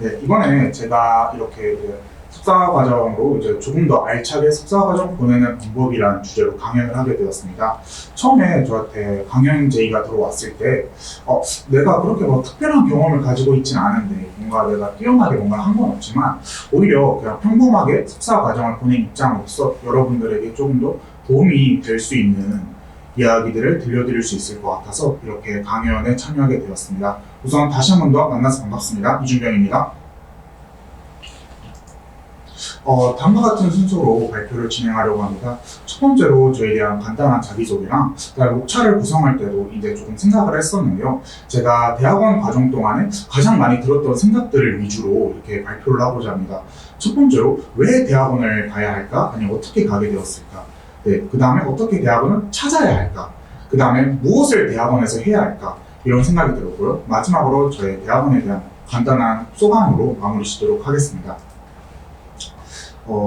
네, 이번에 제가 이렇게 석사 과정으로 이제 조금 더 알차게 석사 과정 보내는 방법이라는 주제로 강연을 하게 되었습니다. 처음에 저한테 강연 제의가 들어왔을 때, 내가 그렇게 뭐 특별한 경험을 가지고 있진 않은데, 뭔가 내가 뛰어나게 뭔가를 한 건 없지만, 오히려 그냥 평범하게 석사 과정을 보낸 입장으로서 여러분들에게 조금 더 도움이 될 수 있는 이야기들을 들려드릴 수 있을 것 같아서 이렇게 강연에 참여하게 되었습니다. 우선 다시 한 번 더 만나서 반갑습니다. 이준경입니다. 다음과 같은 순서로 발표를 진행하려고 합니다. 첫 번째로 저에 대한 간단한 자기소개랑 그다음에 목차를 구성할 때도 이제 조금 생각을 했었는데요. 제가 대학원 과정 동안에 가장 많이 들었던 생각들을 위주로 이렇게 발표를 하고자 합니다. 첫 번째로 왜 대학원을 가야 할까? 아니면 어떻게 가게 되었을까? 네, 그 다음에 어떻게 대학원을 찾아야 할까? 그 다음에 무엇을 대학원에서 해야 할까? 이런 생각이 들었고요. 마지막으로 저의 대학원에 대한 간단한 소감으로 마무리 짓도록 하겠습니다.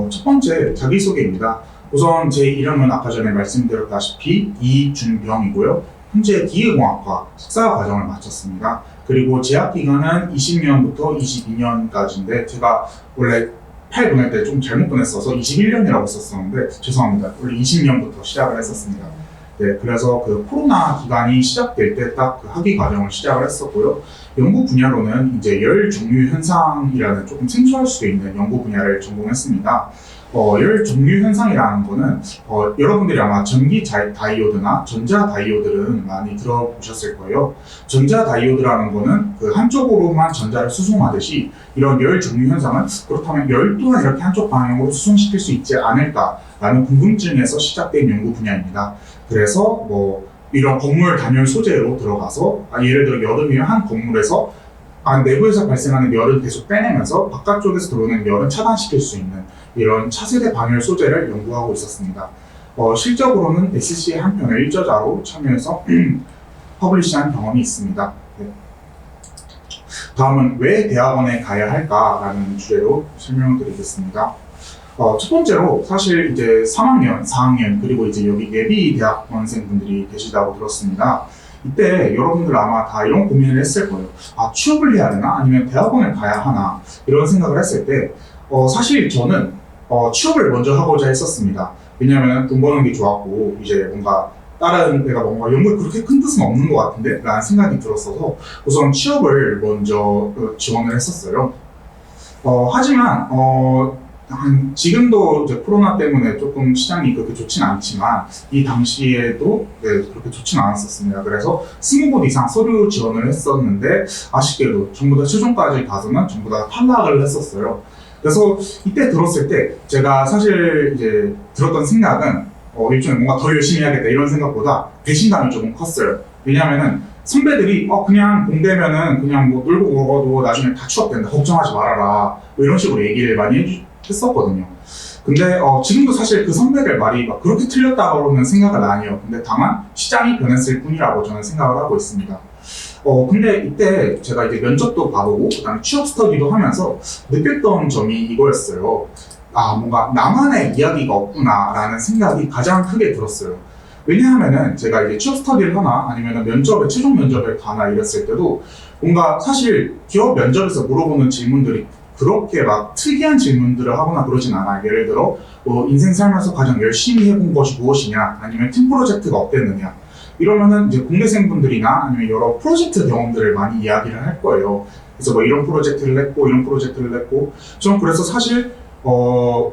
첫 번째 자기소개입니다. 우선 제 이름은 아까 전에 말씀드렸다시피 이준병이고요. 현재 기계공학과 석사 과정을 마쳤습니다. 그리고 재학 기간은 20년부터 22년까지인데 제가 원래 파일 보낼 때 좀 잘못 보냈어서 21년이라고 썼었는데 죄송합니다. 원래 20년부터 시작을 했었습니다. 네, 그래서 그 코로나 기간이 시작될 때 딱 그 학위 과정을 시작을 했었고요. 연구 분야로는 이제 열 종류 현상이라는 조금 생소할 수도 있는 연구 분야를 전공했습니다. 열 종류 현상이라는 거는 여러분들이 아마 전기 다이오드나 전자 다이오드는 많이 들어보셨을 거예요. 전자 다이오드라는 거는 그 한쪽으로만 전자를 수송하듯이 이런 열 종류 현상은 그렇다면 열 또한 이렇게 한쪽 방향으로 수송시킬 수 있지 않을까라는 궁금증에서 시작된 연구 분야입니다. 그래서 뭐 이런 건물 단열 소재로 들어가서 예를 들어 여름이면 한 건물에서 내부에서 발생하는 열을 계속 빼내면서 바깥쪽에서 들어오는 열은 차단시킬 수 있는 이런 차세대 방열 소재를 연구하고 있었습니다. 실적으로는 SC의 한 편을 일저자로 참여해서 퍼블리시한 경험이 있습니다. 네. 다음은 왜 대학원에 가야 할까라는 주제로 설명을 드리겠습니다. 첫 번째로 사실 이제 3학년, 4학년 그리고 이제 여기 예비 대학원생분들이 계시다고 들었습니다. 이때 여러분들 아마 다 이런 고민을 했을 거예요. 취업을 해야 되나? 아니면 대학원을 가야 하나? 이런 생각을 했을 때 사실 저는 취업을 먼저 하고자 했었습니다. 왜냐하면 돈 버는 게 좋았고 이제 뭔가 다른 내가 뭔가 연구에 그렇게 큰 뜻은 없는 것 같은데? 라는 생각이 들었어서 우선 취업을 먼저 지원을 했었어요. 하지만 지금도 이제 코로나 때문에 조금 시장이 그렇게 좋진 않지만 이 당시에도 그렇게 좋진 않았었습니다. 그래서 20곳 이상 서류 지원을 했었는데 아쉽게도 전부 다 최종까지 가서는 전부 다 탈락을 했었어요. 그래서 이때 들었을 때 제가 사실 이제 들었던 생각은 일종의 뭔가 더 열심히 해야겠다 이런 생각보다 배신감이 조금 컸어요. 왜냐하면은 선배들이 그냥 공대면은 그냥 뭐 놀고 먹어도 나중에 다 취업된다 걱정하지 말아라 뭐 이런 식으로 얘기를 많이 했었거든요. 근데 지금도 사실 그 선배들 말이 막 그렇게 틀렸다고는 생각은 아니에요. 근데 다만 시장이 변했을 뿐이라고 저는 생각을 하고 있습니다. 근데 이때 제가 이제 면접도 봐보고 그다음에 취업 스터디도 하면서 느꼈던 점이 이거였어요. 뭔가 나만의 이야기가 없구나라는 생각이 가장 크게 들었어요. 왜냐하면은 제가 이제 취업 스터디를 하나 아니면 면접에 최종 면접에 가나 이랬을 때도 뭔가 사실 기업 면접에서 물어보는 질문들이 그렇게 막 특이한 질문들을 하거나 그러진 않아요. 예를 들어 인생 살면서 가장 열심히 해본 것이 무엇이냐 아니면 팀 프로젝트가 어땠느냐 이러면은 이제 공대생분들이나 아니면 여러 프로젝트 경험들을 많이 이야기를 할 거예요. 그래서 뭐 이런 프로젝트를 했고 이런 프로젝트를 했고 저는 그래서 사실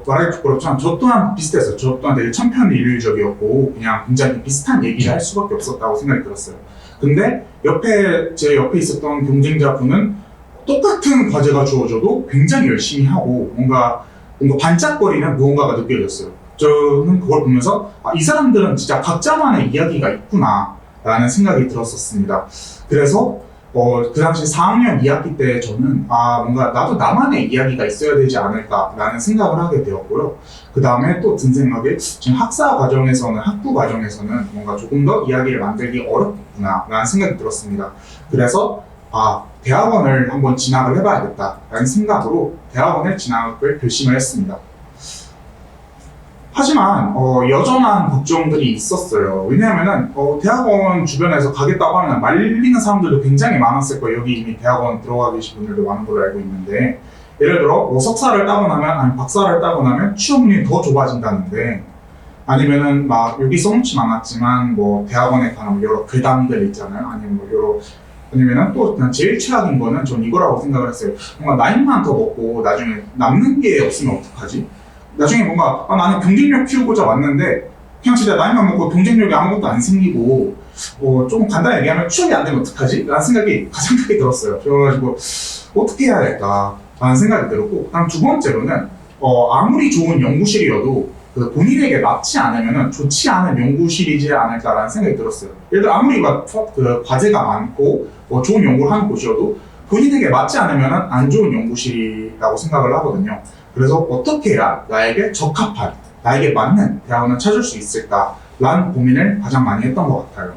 말하기 부끄럽지만 저 또한 비슷했어요. 저 또한 되게 천편일률적이었고 그냥 굉장히 비슷한 얘기를 할 수밖에 없었다고 생각이 들었어요. 근데 제 옆에 있었던 경쟁자분은 똑같은 과제가 주어져도 굉장히 열심히 하고 뭔가 반짝거리는 무언가가 느껴졌어요. 저는 그걸 보면서 이 사람들은 진짜 각자만의 이야기가 있구나 라는 생각이 들었었습니다. 그래서 그 당시 4학년 2학기 때 저는 뭔가 나도 나만의 이야기가 있어야 되지 않을까 라는 생각을 하게 되었고요. 그 다음에 또 든 생각이 지금 학부 과정에서는 뭔가 조금 더 이야기를 만들기 어렵구나 라는 생각이 들었습니다. 그래서 대학원을 한번 진학을 해봐야겠다라는 생각으로 대학원에 진학을 결심을 했습니다. 하지만 여전한 걱정들이 있었어요. 왜냐하면은 대학원 주변에서 가겠다고 하면 말리는 사람들도 굉장히 많았을 거예요. 여기 이미 대학원 들어가 계신 분들도 많은 걸로 알고 있는데, 예를 들어 뭐 석사를 따고 나면, 아니 박사를 따고 나면 취업문이 더 좁아진다는데, 아니면은 막 여기 써놓진 않았지만 뭐 대학원에 가는 여러 괴담들 있잖아요. 아니면 뭐 여러, 아니면은 또 그냥 제일 최악인 거는 전 이거라고 생각을 했어요. 뭔가 나이만 더 먹고 나중에 남는 게 없으면 어떡하지? 나중에 뭔가 나는 경쟁력 키우고자 왔는데 그냥 진짜 나이만 먹고 경쟁력이 아무것도 안 생기고 조금 간단히 얘기하면 취업이 안 되면 어떡하지? 라는 생각이 가장 크게 들었어요. 그래가지고 어떻게 해야 될까 라는 생각이 들었고, 그다음 두 번째로는 아무리 좋은 연구실이어도 그 본인에게 맞지 않으면 좋지 않은 연구실이지 않을까라는 생각이 들었어요. 예를 들어 아무리 그 과제가 많고 좋은 연구를 하는 곳이어도 본인에게 맞지 않으면 안 좋은 연구실이라고 생각을 하거든요. 그래서 어떻게 해야 나에게 적합한, 나에게 맞는 대학원을 찾을 수 있을까라는 고민을 가장 많이 했던 것 같아요.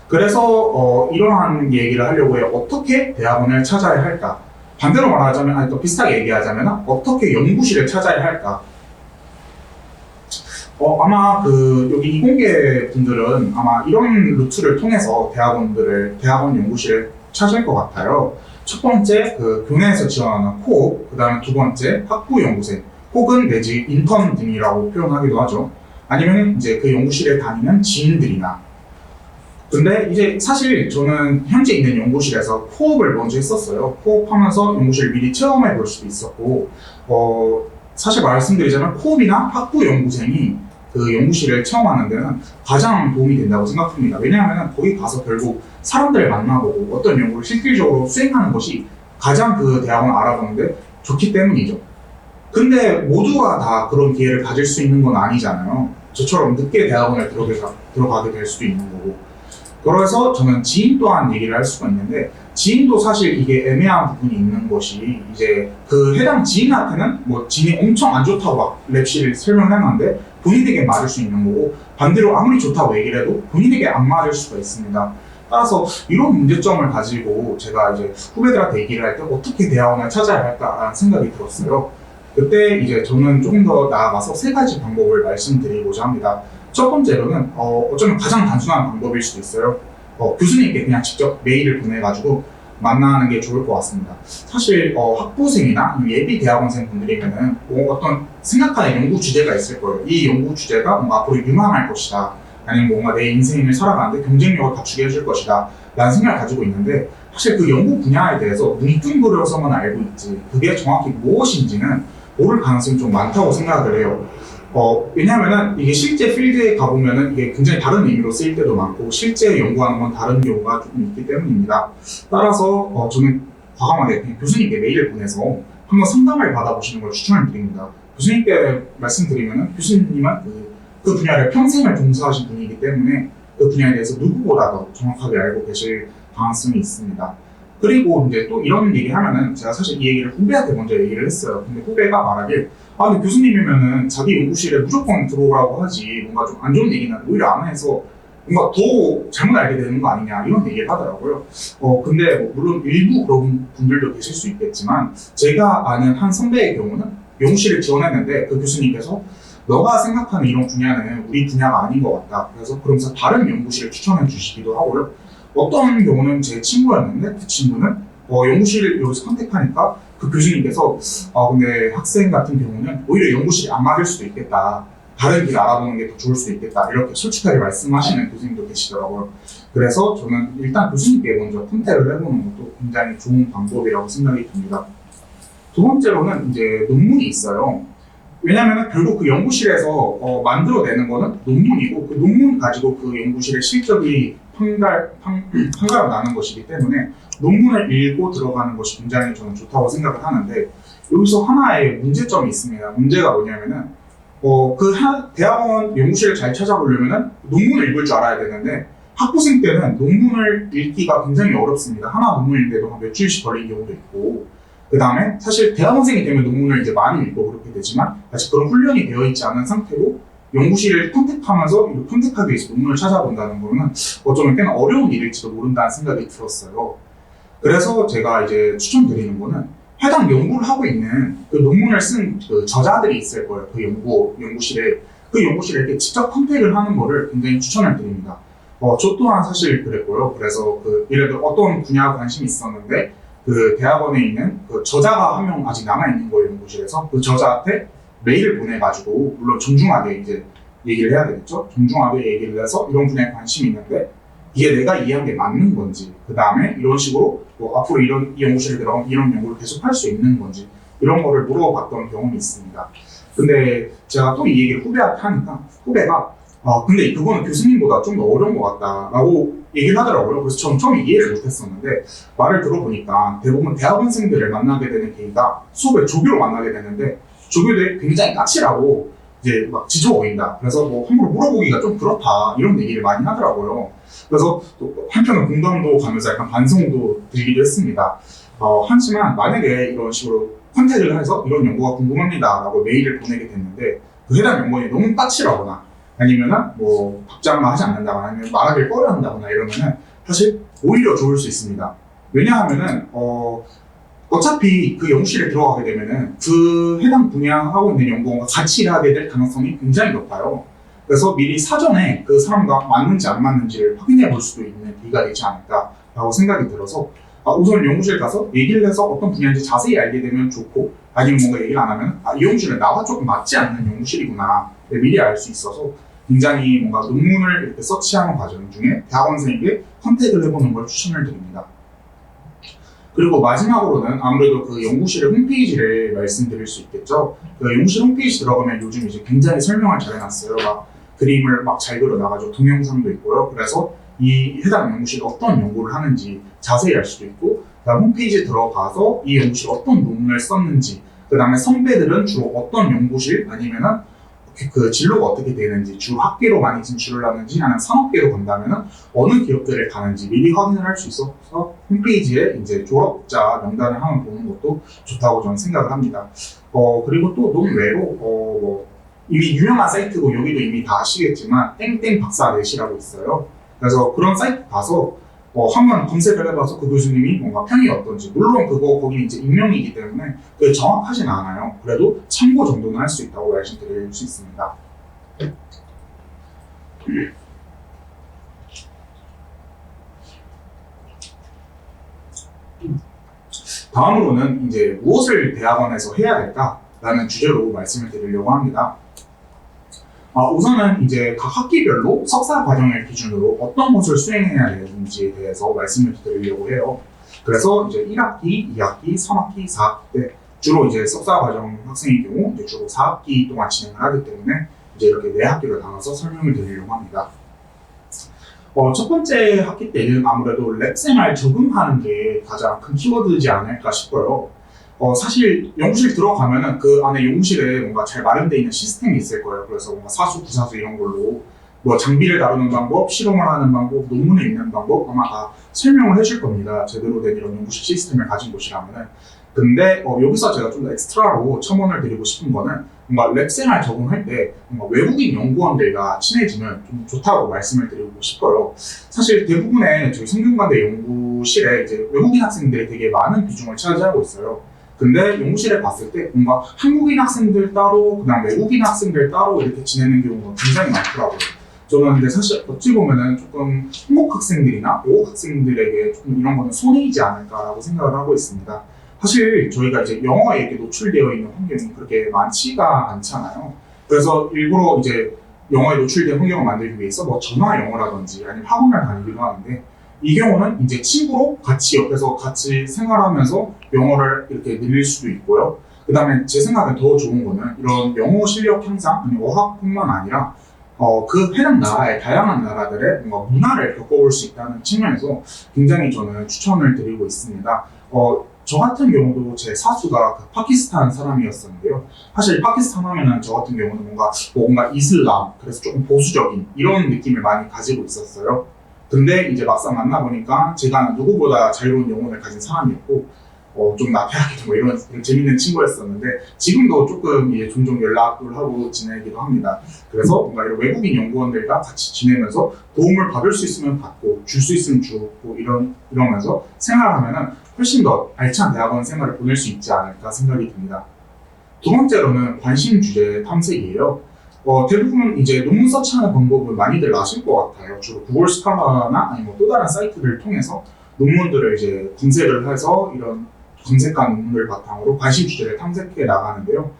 그래서 이러한 얘기를 하려고 해요. 어떻게 대학원을 찾아야 할까? 반대로 말하자면, 아니 또 비슷하게 얘기하자면 어떻게 연구실을 찾아야 할까? 아마 여기 이공계 분들은 아마 이런 루트를 통해서 대학원 연구실을 찾을 것 같아요. 첫 번째, 교내에서 지원하는 코업, 그 다음에 두 번째, 학부연구생, 혹은 내지 인턴 등이라고 표현하기도 하죠. 아니면 이제 그 연구실에 다니는 지인들이나. 근데 이제 사실 저는 현재 있는 연구실에서 코업을 먼저 했었어요. 코업하면서 연구실 미리 체험해 볼 수도 있었고, 사실 말씀드리자면 코업이나 학부연구생이 그 연구실을 체험하는 데는 가장 도움이 된다고 생각합니다. 왜냐하면 거기 가서 결국 사람들을 만나보고 어떤 연구를 실질적으로 수행하는 것이 가장 그 대학원을 알아보는데 좋기 때문이죠. 근데 모두가 다 그런 기회를 가질 수 있는 건 아니잖아요. 저처럼 늦게 대학원을 들어가게 될 수도 있는 거고. 그래서 저는 지인 또한 얘기를 할 수가 있는데, 지인도 사실 이게 애매한 부분이 있는 것이, 이제 그 해당 지인한테는 뭐 지인이 엄청 안 좋다고 막 랩실을 설명을 해놨는데 본인에게 맞을 수 있는 거고, 반대로 아무리 좋다고 얘기를 해도 본인에게 안 맞을 수가 있습니다. 따라서 이런 문제점을 가지고 제가 이제 후배들한테 얘기를 할 때 어떻게 대학원을 찾아야 할까라는 생각이 들었어요. 그때 이제 저는 조금 더 나아가서 세 가지 방법을 말씀드리고자 합니다. 첫 번째로는 어쩌면 가장 단순한 방법일 수도 있어요. 교수님께 그냥 직접 메일을 보내가지고 만나는 게 좋을 것 같습니다. 사실 학부생이나 예비 대학원생 분들이면은 어떤 생각하는 연구 주제가 있을 거예요. 이 연구 주제가 뭔가 앞으로 유망할 것이다, 아니면 뭔가 내 인생을 살아가는데 경쟁력을 갖추게 해줄 것이다 라는 생각을 가지고 있는데, 사실 그 연구 분야에 대해서 뭉뚱그려서만 알고 있지 그게 정확히 무엇인지는 모를 가능성이 좀 많다고 생각을 해요. 왜냐하면은 이게 실제 필드에 가보면은 이게 굉장히 다른 의미로 쓰일 때도 많고 실제 연구하는 건 다른 경우가 조금 있기 때문입니다. 따라서 저는 과감하게 그냥 교수님께 메일을 보내서 한번 상담을 받아보시는 걸 추천을 드립니다. 교수님께 말씀드리면은 교수님은 그 분야를 평생을 종사하신 분이기 때문에 그 분야에 대해서 누구보다도 정확하게 알고 계실 가능성이 있습니다. 그리고 이제 또 이런 얘기 하면은, 제가 사실 이 얘기를 후배한테 먼저 얘기를 했어요. 근데 후배가 말하길, 근데 교수님이면은 자기 연구실에 무조건 들어오라고 하지, 뭔가 좀 안 좋은 얘기는 오히려 안 해서 뭔가 더 잘못 알게 되는 거 아니냐, 이런 얘기를 하더라고요. 근데 뭐 물론 일부 그런 분들도 계실 수 있겠지만, 제가 아는 한 선배의 경우는 연구실을 지원했는데 그 교수님께서 너가 생각하는 이런 분야는 우리 분야가 아닌 것 같다, 그래서 그러면서 다른 연구실을 추천해 주시기도 하고요. 어떤 경우는 제 친구였는데 그 친구는 연구실을 여기서 컨택하니까 그 교수님께서 근데 학생 같은 경우는 오히려 연구실이 안 맞을 수도 있겠다, 다른 길 알아보는 게 더 좋을 수도 있겠다, 이렇게 솔직하게 말씀하시는 교수님도 계시더라고요. 그래서 저는 일단 교수님께 먼저 컨택을 해보는 것도 굉장히 좋은 방법이라고 생각이 듭니다. 두 번째로는 이제 논문이 있어요. 왜냐하면 결국 그 연구실에서 만들어내는 거는 논문이고, 그 논문 가지고 그 연구실의 실적이 판가름 나는 것이기 때문에 논문을 읽고 들어가는 것이 굉장히 저는 좋다고 생각을 하는데, 여기서 하나의 문제점이 있습니다. 문제가 뭐냐면은 대학원 연구실을 잘 찾아보려면은 논문을 읽을 줄 알아야 되는데, 학부생 때는 논문을 읽기가 굉장히 어렵습니다. 하나 논문 읽는데도 한 몇 주일씩 걸리는 경우도 있고, 그 다음에 사실 대학원생이 되면 논문을 이제 많이 읽고 그렇게 되지만 아직 그런 훈련이 되어 있지 않은 상태로 연구실을 컨택하면서 컨택하기 위해서 논문을 찾아본다는 거는 어쩌면 꽤나 어려운 일일지도 모른다는 생각이 들었어요. 그래서 제가 이제 추천드리는 거는 해당 연구를 하고 있는 그 논문을 쓴 그 저자들이 있을 거예요. 그 연구실에. 그 연구실에 이렇게 직접 컨택을 하는 거를 굉장히 추천을 드립니다. 저 또한 사실 그랬고요. 그래서 예를 들어 어떤 분야에 관심이 있었는데, 그 대학원에 있는 그 저자가 한 명 아직 남아있는 거예요, 연구실에서. 그 저자한테 메일을 보내가지고, 물론 정중하게 이제 얘기를 해야 되겠죠? 정중하게 얘기를 해서 이런 분야에 관심이 있는데, 이게 내가 이해한 게 맞는 건지, 그 다음에 이런 식으로 앞으로 이 연구실에 들어가면 이런 연구를 계속 할 수 있는 건지, 이런 거를 물어봤던 경험이 있습니다. 근데 제가 또 이 얘기를 후배한테 하니까, 후배가 근데 그거는 교수님보다 좀 더 어려운 것 같다라고 얘기를 하더라고요. 그래서 저는 처음에 이해를 못했었는데, 말을 들어보니까 대부분 대학원생들을 만나게 되는 계기가 수업에 조교로 만나게 되는데, 조교들이 굉장히 까칠하고 이제 막 지쳐 보인다. 그래서 뭐 함부로 물어보기가 좀 그렇다, 이런 얘기를 많이 하더라고요. 그래서 또 한편은 공감도 가면서 약간 반성도 들기도 했습니다. 하지만 만약에 이런 식으로 컨택을 해서 이런 연구가 궁금합니다 라고 메일을 보내게 됐는데, 그 해당 연구원이 너무 까칠하거나 아니면은 뭐 답장만 하지 않는다거나 아니면 말하기를 꺼려한다거나 이러면은 사실 오히려 좋을 수 있습니다. 왜냐하면은 어차피 그 연구실에 들어가게 되면은 그 해당 분야하고 있는 연구원과 같이 일하게 될 가능성이 굉장히 높아요. 그래서 미리 사전에 그 사람과 맞는지 안 맞는지를 확인해 볼 수도 있는 기회가 되지 않을까라고 생각이 들어서, 우선 연구실 가서 얘기를 해서 어떤 분야인지 자세히 알게 되면 좋고, 아니면 뭔가 얘기를 안 하면 이 연구실은 나와 조금 맞지 않는 연구실이구나 미리 알 수 있어서, 굉장히 뭔가 논문을 이렇게 서치하는 과정 중에 대학원생에게 컨택을 해보는 걸 추천을 드립니다. 그리고 마지막으로는 아무래도 그 연구실의 홈페이지를 말씀드릴 수 있겠죠. 그 연구실 홈페이지 들어가면 요즘 이제 굉장히 설명을 잘 해놨어요. 막 그림을 막 잘 그려놔가지고 동영상도 있고요. 그래서 이 해당 연구실이 어떤 연구를 하는지 자세히 알 수도 있고, 그다음 홈페이지에 들어가서 이 연구실 어떤 논문을 썼는지, 그 다음에 선배들은 주로 어떤 연구실 아니면은 그 진로가 어떻게 되는지, 주 학계로 많이 진출을 하는지 아니면 산업계로 간다면은 어느 기업들을 가는지 미리 확인을 할 수 있어서 홈페이지에 이제 졸업자 명단을 한번 보는 것도 좋다고 저는 생각을 합니다. 그리고 또 논외로 이미 유명한 사이트고 여기도 이미 다 아시겠지만 땡땡 박사넷이라고 있어요. 그래서 그런 사이트 가서 한번 검색을 해봐서 그 교수님이 뭔가 평이 어떤지, 물론 거기는 이제 익명이기 때문에 그게 정확하진 않아요. 그래도 참고 정도는 할 수 있다고 말씀드릴 수 있습니다. 다음으로는 이제 무엇을 대학원에서 해야 될까라는 주제로 말씀을 드리려고 합니다. 우선은 이제 각 학기별로 석사 과정을 기준으로 어떤 것을 수행해야 되는지에 대해서 말씀을 드리려고 해요. 그래서 이제 1학기, 2학기, 3학기, 4학기 때 주로 이제 석사 과정 학생의 경우 이제 주로 4학기 동안 진행을 하기 때문에 이제 이렇게 4학기로 나눠서 설명을 드리려고 합니다. 첫 번째 학기 때는 아무래도 랩 생활 적응하는 게 가장 큰 키워드지 않을까 싶어요. 사실 연구실 들어가면은 그 안에 연구실에 뭔가 잘 마련되어 있는 시스템이 있을 거예요. 그래서 뭔가 사수, 부사수 이런 걸로 뭐 장비를 다루는 방법, 실험을 하는 방법, 논문을 읽는 방법 아마 다 설명을 해줄 겁니다. 제대로 된 이런 연구실 시스템을 가진 곳이라면은. 근데 여기서 제가 좀 더 엑스트라로 첨언을 드리고 싶은 거는, 뭔가 랩 생활 적응할 때 뭔가 외국인 연구원들과 친해지면 좀 좋다고 말씀을 드리고 싶어요. 사실 대부분의 저희 성균관대 연구실에 이제 외국인 학생들이 되게 많은 비중을 차지하고 있어요. 근데 연구실에 봤을 때 뭔가 한국인 학생들 따로, 그다음 외국인 학생들 따로 이렇게 지내는 경우가 굉장히 많더라고요. 저는 근데 사실 어찌 보면은 조금 한국 학생들이나 외국 학생들에게 조금 이런 거는 손해이지 않을까라고 생각을 하고 있습니다. 사실 저희가 이제 영어에게 노출되어 있는 환경이 그렇게 많지가 않잖아요. 그래서 일부러 이제 영어에 노출된 환경을 만들기 위해서 뭐 전화 영어라든지 아니면 학원을 다니기도 하는데, 이 경우는 이제 친구로 같이 옆에서 같이 생활하면서 영어를 이렇게 늘릴 수도 있고요. 그 다음에 제 생각엔 더 좋은 거는 이런 영어 실력 향상, 아니 어학뿐만 아니라 그 해당 나라의 다양한 나라들의 뭔가 문화를 겪어볼 수 있다는 측면에서 굉장히 저는 추천을 드리고 있습니다. 저 같은 경우도 제 사수가 그 파키스탄 사람이었었는데요. 사실 파키스탄 하면은 저 같은 경우는 뭔가 이슬람, 그래서 조금 보수적인 이런 느낌을 많이 가지고 있었어요. 근데 이제 막상 만나보니까 제가 누구보다 자유로운 영혼을 가진 사람이었고, 좀 나태하기도 뭐 이런 재밌는 친구였었는데, 지금도 조금 이제 종종 연락을 하고 지내기도 합니다. 그래서 뭔가 이런 외국인 연구원들과 같이 지내면서 도움을 받을 수 있으면 받고, 줄 수 있으면 주고, 이러면서 생활하면은 훨씬 더 알찬 대학원 생활을 보낼 수 있지 않을까 생각이 듭니다. 두 번째로는 관심 주제 탐색이에요. 대부분 이제 논문 서치하는 방법을 많이들 아실 것 같아요. 주로 구글 스칼라나 아니면 또 다른 사이트를 통해서 논문들을 이제 검색을 해서 이런 검색한 논문을 바탕으로 관심 주제를 탐색해 나가는데요.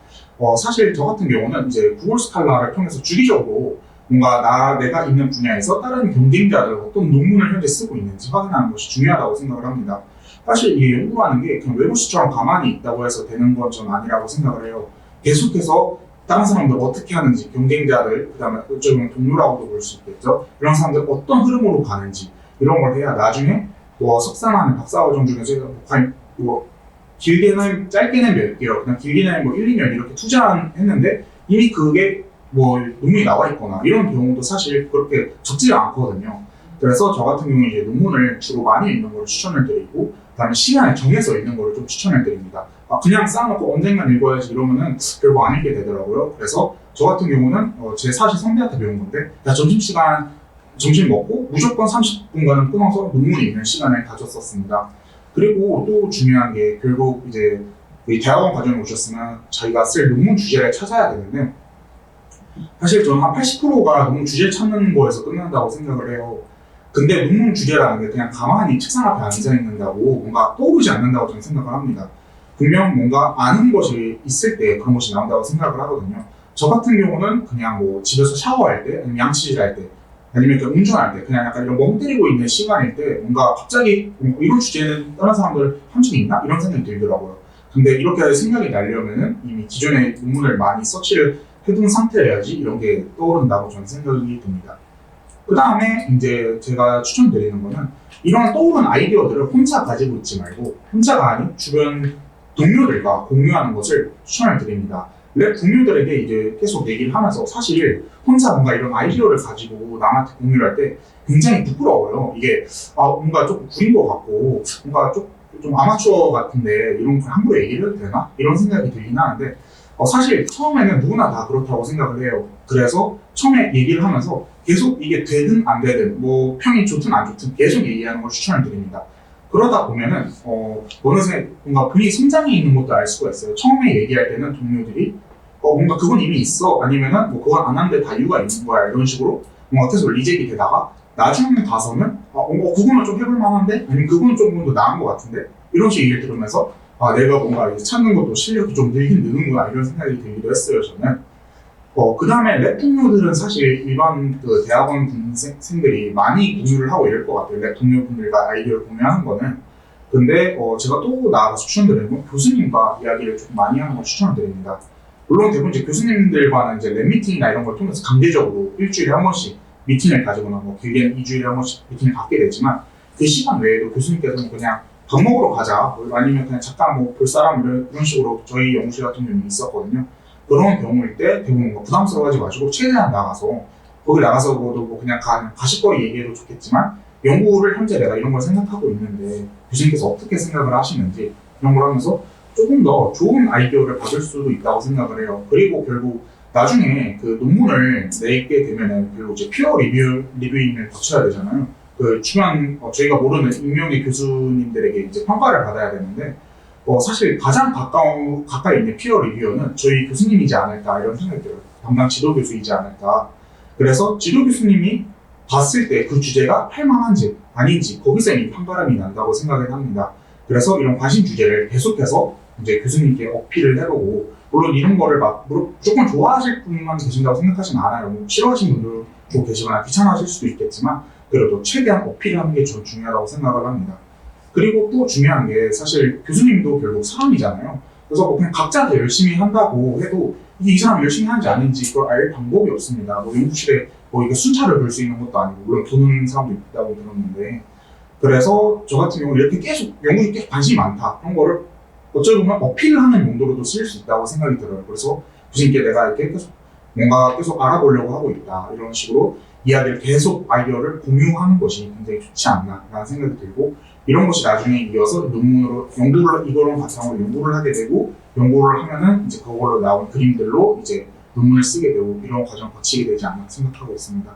사실 저 같은 경우는 이제 구글 스칼라를 통해서 주기적으로 뭔가 내가 있는 분야에서 다른 경쟁자들 어떤 논문을 현재 쓰고 있는지 확인하는 것이 중요하다고 생각을 합니다. 사실 이게 연구라는 게 그냥 외부수처럼 가만히 있다고 해서 되는 건 전 아니라고 생각을 해요. 계속해서 다른 사람들 어떻게 하는지, 경쟁자들, 그 다음에 어쩌면 동료라고도 볼 수 있겠죠. 이런 사람들 어떤 흐름으로 가는지 이런 걸 해야 나중에 석사나 박사과정 중에서 길게는 짧게는 몇 개월, 그냥 길게는 1, 2년 이렇게 투자했는데 이미 그게 논문이 나와 있거나 이런 경우도 사실 그렇게 적지가 않거든요. 그래서 저 같은 경우는 이제 논문을 주로 많이 읽는 걸 추천을 드리고, 그다음에 시간을 정해서 읽는 걸 좀 추천을 드립니다. 그냥 쌓아놓고 언젠간 읽어야지 이러면은 결국 안 읽게 되더라고요. 그래서 저 같은 경우는 제 사실 선배한테 배운 건데, 점심 먹고 무조건 30분간은 끊어서 논문 읽는 시간을 가졌었습니다. 그리고 또 중요한 게 결국 이제 대학원 과정에 오셨으면 자기가 쓸 논문 주제를 찾아야 되는데, 사실 저는 한 80%가 논문 주제를 찾는 거에서 끝난다고 생각을 해요. 근데 논문 주제라는 게 그냥 가만히 책상 앞에 앉아 있는다고 뭔가 떠오르지 않는다고 저는 생각을 합니다. 분명 뭔가 아는 것이 있을 때 그런 것이 나온다고 생각을 하거든요. 저 같은 경우는 그냥 집에서 샤워할 때, 아니면 양치질 할 때, 아니면 운전할 때, 그냥 약간 이런 멍 때리고 있는 시간일 때 뭔가 갑자기 이런 주제는 다른 사람들 한 적이 있나? 이런 생각이 들더라고요. 근데 이렇게 생각이 나려면은 이미 기존의 논문을 많이 서치를 해둔 상태여야지 이런 게 떠오른다고 저는 생각이 듭니다. 그 다음에 이제 제가 추천드리는 거는 이런 떠오른 아이디어들을 혼자 가지고 있지 말고 혼자가 아닌 주변 동료들과 공유하는 것을 추천을 드립니다. 랩 동료들에게 이제 계속 얘기를 하면서 사실 혼자 뭔가 이런 아이디어를 가지고 남한테 공유를 할 때 굉장히 부끄러워요. 이게 뭔가 조금 구린 것 같고 뭔가 좀 아마추어 같은데 이런 걸 함부로 얘기를 해도 되나? 이런 생각이 들긴 하는데 사실 처음에는 누구나 다 그렇다고 생각을 해요. 그래서 처음에 얘기를 하면서 계속 이게 되든 안 되든 평이 좋든 안 좋든 계속 얘기하는 걸 추천을 드립니다. 그러다 보면은 어느새 뭔가 본인이 성장해 있는 것도 알 수가 있어요. 처음에 얘기할 때는 동료들이 뭔가 그건 이미 있어, 아니면은 그건 안 하는데 다 이유가 있는 거야, 이런 식으로 뭔가 계속 리젝이 되다가 나중에 가서는 그거는 좀 해볼 만한데, 아니면 그거는 조금 더 나은 것 같은데, 이런 식의 얘기를 들으면서 내가 뭔가 이제 찾는 것도 실력이 좀 늘긴 느는구나, 이런 생각이 들기도 했어요, 저는. 그 다음에 랩 동료들은 사실 일반 대학원 분생들이 많이 공유를 하고 이럴 것 같아요. 랩 동료분들과 아이디어를 공유하는 거는. 근데 제가 또 나아가서 추천드리는 건 교수님과 이야기를 좀 많이 하는 걸 추천드립니다. 물론 대부분 이제 교수님들과는 이제 랩 미팅이나 이런 걸 통해서 강제적으로 일주일에 한 번씩 미팅을 가지거나 길게는 2주일에 한 번씩 미팅을 갖게 되지만, 그 시간 외에도 교수님께서는 그냥 밥 먹으러 가자, 아니면 그냥 잠깐 볼 사람 이런 식으로 저희 연구실 같은 경우는 있었거든요. 그런 경우일 때 대부분 부담스러워하지 마시고 최대한 나가서, 거기 나가서도 그냥 가십거리 얘기해도 좋겠지만 연구를 현재 내가 이런 걸 생각하고 있는데 교수님께서 어떻게 생각을 하시는지 이런 걸 하면서 조금 더 좋은 아이디어를 받을 수도 있다고 생각을 해요. 그리고 결국 나중에 그 논문을 내게 되면은 결국 이제 피어 리뷰잉을 거쳐야 되잖아요. 주변 저희가 모르는 익명의 교수님들에게 이제 평가를 받아야 되는데, 사실 가장 가까이 있는 피어 리뷰어는 저희 교수님이지 않을까, 이런 생각이 들어요. 담당 지도 교수이지 않을까. 그래서 지도 교수님이 봤을 때 그 주제가 할만한지 아닌지 거기서 이미 판가름이 난다고 생각을 합니다. 그래서 이런 관심 주제를 계속해서 이제 교수님께 어필을 해보고, 물론 이런 거를 무조건 좋아하실 분만 계신다고 생각하지는 않아요. 싫어하시는 분들도 계시거나 귀찮아하실 수도 있겠지만 그래도 최대한 어필하는 게 좀 중요하다고 생각을 합니다. 그리고 또 중요한 게 사실 교수님도 결국 사람이잖아요. 그래서 그냥 각자 다 열심히 한다고 해도 이 사람이 열심히 하는지 아닌지 그걸 알 방법이 없습니다. 연구실에 이게 순찰을 볼 수 있는 것도 아니고, 물론 보는 사람도 있다고 들었는데, 그래서 저 같은 경우는 이렇게 계속 연구에 계속 관심이 많다, 그런 거를 어찌 보면 어필을 하는 용도로도 쓸 수 있다고 생각이 들어요. 그래서 교수님께 내가 이렇게 계속 알아보려고 하고 있다, 이런 식으로 이야기를 계속 아이디어를 공유하는 것이 굉장히 좋지 않나 라는 생각이 들고, 이런 것이 나중에 이어서 이거를 바탕으로 연구를 하게 되고, 연구를 하면은 이제 그걸로 나온 그림들로 이제 논문을 쓰게 되고, 이런 과정을 거치게 되지 않나 생각하고 있습니다.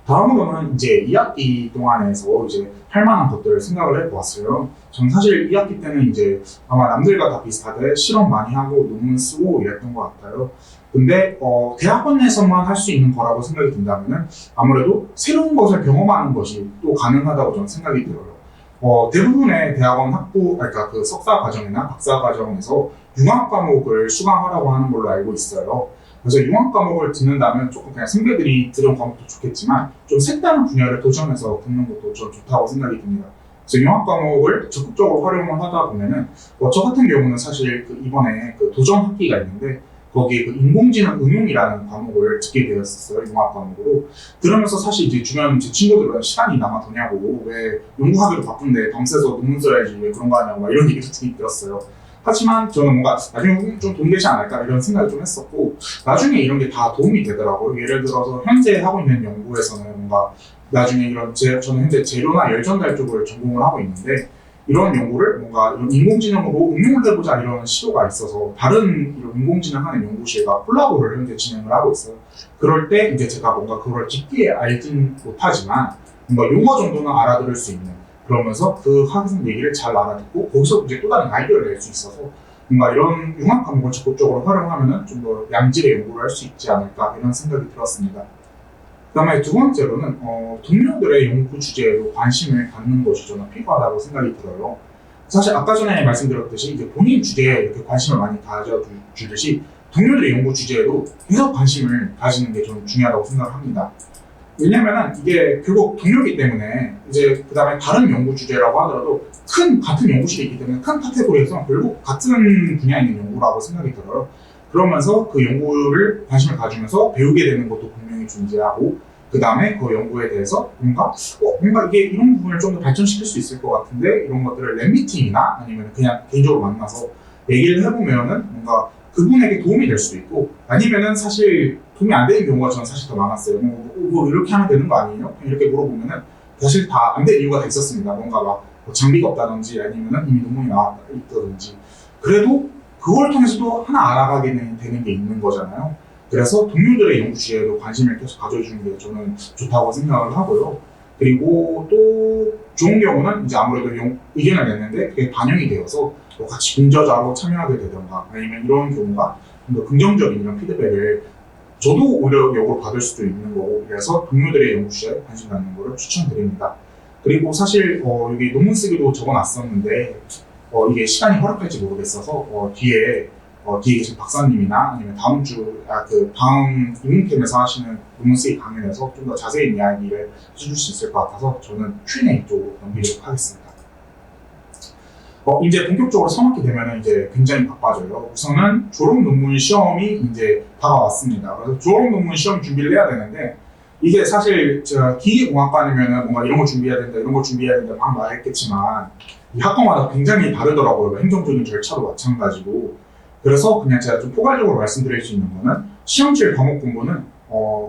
다음으로는 이제 2학기 동안에서 이제 할 만한 것들을 생각을 해보았어요. 저는 사실 2학기 때는 이제 아마 남들과 다 비슷하게 실험 많이 하고 논문 쓰고 이랬던 것 같아요. 근데 대학원에서만 할 수 있는 거라고 생각이 든다면은 아무래도 새로운 것을 경험하는 것이 또 가능하다고 저는 생각이 들어요. 대부분의 대학원 그러니까 그 석사 과정이나 박사 과정에서 융합 과목을 수강하라고 하는 걸로 알고 있어요. 그래서 융합 과목을 듣는다면 조금 그냥 선배들이 들은 과목도 좋겠지만 좀 색다른 분야를 도전해서 듣는 것도 좀 좋다고 생각이 듭니다. 그래서 융합 과목을 적극적으로 활용을 하다 보면은 저 같은 경우는 사실 이번에 도전 학기가 있는데 거기에 인공지능 응용이라는 과목을 듣게 되었었어요. 융합 과목으로. 그러면서 사실 이제 주변 제 친구들은 시간이 남아도냐고, 왜 연구하기도 바쁜데 밤새서 논문 써야지 왜 그런 거 하냐고 막 이런 얘기를 들었어요. 하지만 저는 뭔가 나중에 좀 도움 되지 않을까 이런 생각을 좀 했었고, 나중에 이런 게 다 도움이 되더라고요. 예를 들어서 현재 하고 있는 연구에서는 뭔가 나중에 저는 현재 재료나 열전달 쪽을 전공을 하고 있는데, 이런 연구를 뭔가 이런 인공지능으로 응용을 해보자 이런 시도가 있어서 다른 이런 인공지능 하는 연구실과 콜라보를 현재 진행을 하고 있어요. 그럴 때 이제 제가 뭔가 그걸 깊게 알진 못하지만 뭔가 용어 정도는 알아들을 수 있는, 그러면서 그 학생 얘기를 잘 알아듣고 거기서 이제 또 다른 아이디어를 낼 수 있어서 뭔가 이런 융합 과목을 적극적으로 활용하면은 좀 더 양질의 연구를 할 수 있지 않을까 이런 생각이 들었습니다. 그다음에 두 번째로는 동료들의 연구 주제로 관심을 갖는 것이 저는 필요하다고 생각이 들어요. 사실 아까 전에 말씀드렸듯이 이제 본인 주제에 이렇게 관심을 많이 가져주듯이 동료들의 연구 주제에도 계속 관심을 가지는 게 좀 중요하다고 생각을 합니다. 왜냐면은 이게 결국 동료이기 때문에 이제 그다음에 다른 연구 주제라고 하더라도 같은 연구실이 있기 때문에 큰 카테고리에서 결국 같은 분야에 있는 연구라고 생각이 들어요. 그러면서 그 연구를 관심을 가지면서 배우게 되는 것도 분명히 존재하고, 그 다음에 그 연구에 대해서 뭔가 이게 이런 부분을 좀 더 발전시킬 수 있을 것 같은데 이런 것들을 랩 미팅이나 아니면 그냥 개인적으로 만나서 얘기를 해보면은 뭔가 그분에게 도움이 될 수도 있고, 아니면은 사실 도움이 안 되는 경우가 저는 사실 더 많았어요. 뭐 이렇게 하면 되는 거 아니에요? 이렇게 물어보면은 사실 다 안 될 이유가 다 있었습니다. 뭔가 막 장비가 없다든지 아니면은 이미 논문이 나와 있다든지. 그래도 그걸 통해서도 하나 알아가게 되는 게 있는 거잖아요. 그래서 동료들의 연구 주제에도 관심을 계속 가져주는 게 저는 좋다고 생각을 하고요. 그리고 또 좋은 경우는 이제 아무래도 의견을 냈는데 그게 반영이 되어서 같이 공저자로 참여하게 되던가, 아니면 이런 경우가 좀 더 긍정적인 이런 피드백을 저도 오히려 역으로 받을 수도 있는 거고, 그래서 동료들의 연구 주제에 관심 갖는 거를 추천드립니다. 그리고 사실 여기 논문 쓰기도 적어놨었는데 이게 시간이 허락할지 모르겠어서 뒤에 계신 박사님이나 아니면 다음 이문캠에서 하시는 논문 쓰기 강연에서 좀 더 자세히 이야기를 해줄 수 있을 것 같아서 저는 Q&A 쪽으로 넘기도록 하겠습니다. 이제 본격적으로 3학기 되면은 이제 굉장히 바빠져요. 우선은 졸업 논문 시험이 이제 다가왔습니다. 그래서 졸업 논문 시험 준비를 해야 되는데, 이게 사실 제가 기계공학과면은 뭔가 이런 거 준비해야 된다, 이런 거 준비해야 된다 막 말했겠지만 이 학과마다 굉장히 다르더라고요. 행정적인 절차도 마찬가지고. 그래서 그냥 제가 좀 포괄적으로 말씀드릴 수 있는 거는, 시험칠 과목 공부는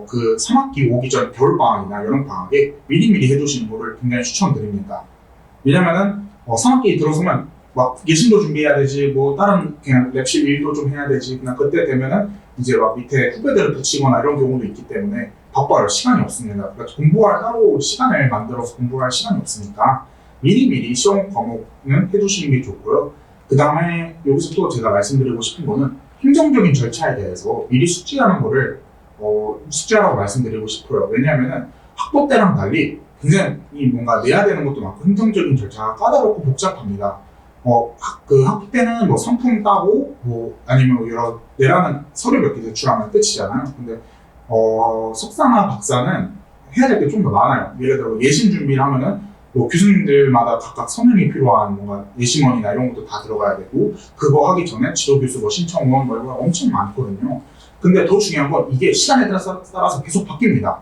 그 3학기 오기 전 겨울방학이나 여름방학에 미리미리 해두시는 거를 굉장히 추천드립니다. 왜냐면은 3학기 들어서면 막 예심도 준비해야 되지, 뭐 다른 그냥 랩실 일도 좀 해야 되지, 그냥 그때 되면은 이제 막 밑에 후배들을 붙이거나 이런 경우도 있기 때문에 바빠요. 시간이 없습니다. 그러니까 따로 시간을 만들어서 공부할 시간이 없으니까 미리미리 시험 과목은 해두시는 게 좋고요. 그 다음에 여기서 또 제가 말씀드리고 싶은 거는 행정적인 절차에 대해서 미리 숙지하는 거를 숙지하라고 말씀드리고 싶어요. 왜냐하면은 학부 때랑 달리 굉장히 뭔가 내야 되는 것도 많고 행정적인 절차가 까다롭고 복잡합니다. 그 학부 때는 뭐 상품 따고 뭐 아니면 내라는 서류 몇 개 제출하면 끝이잖아요. 근데 석사나 박사는 해야 될 게 좀 더 많아요. 예를 들어 예심 준비를 하면은 뭐 교수님들마다 각각 서명이 필요한 뭔가 예심원이나 이런 것도 다 들어가야 되고, 그거 하기 전에 지도교수 뭐 신청원 뭐 이런 거 엄청 많거든요. 근데 더 중요한 건 이게 시간에 따라서 계속 바뀝니다.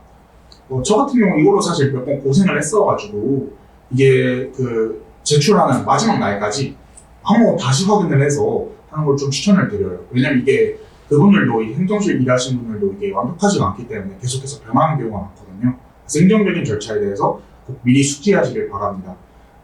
저 같은 경우 이걸로 사실 몇 번 고생을 했어가지고 이게 그 제출하는 마지막 날까지 한번 다시 확인을 해서 하는 걸 좀 추천을 드려요. 왜냐면 이게 그분들도 이 행정실 일하시는 분들도 이게 완벽하지가 않기 때문에 계속해서 변하는 경우가 많거든요. 그래서 행정적인 절차에 대해서 꼭 미리 숙지하시길 바랍니다.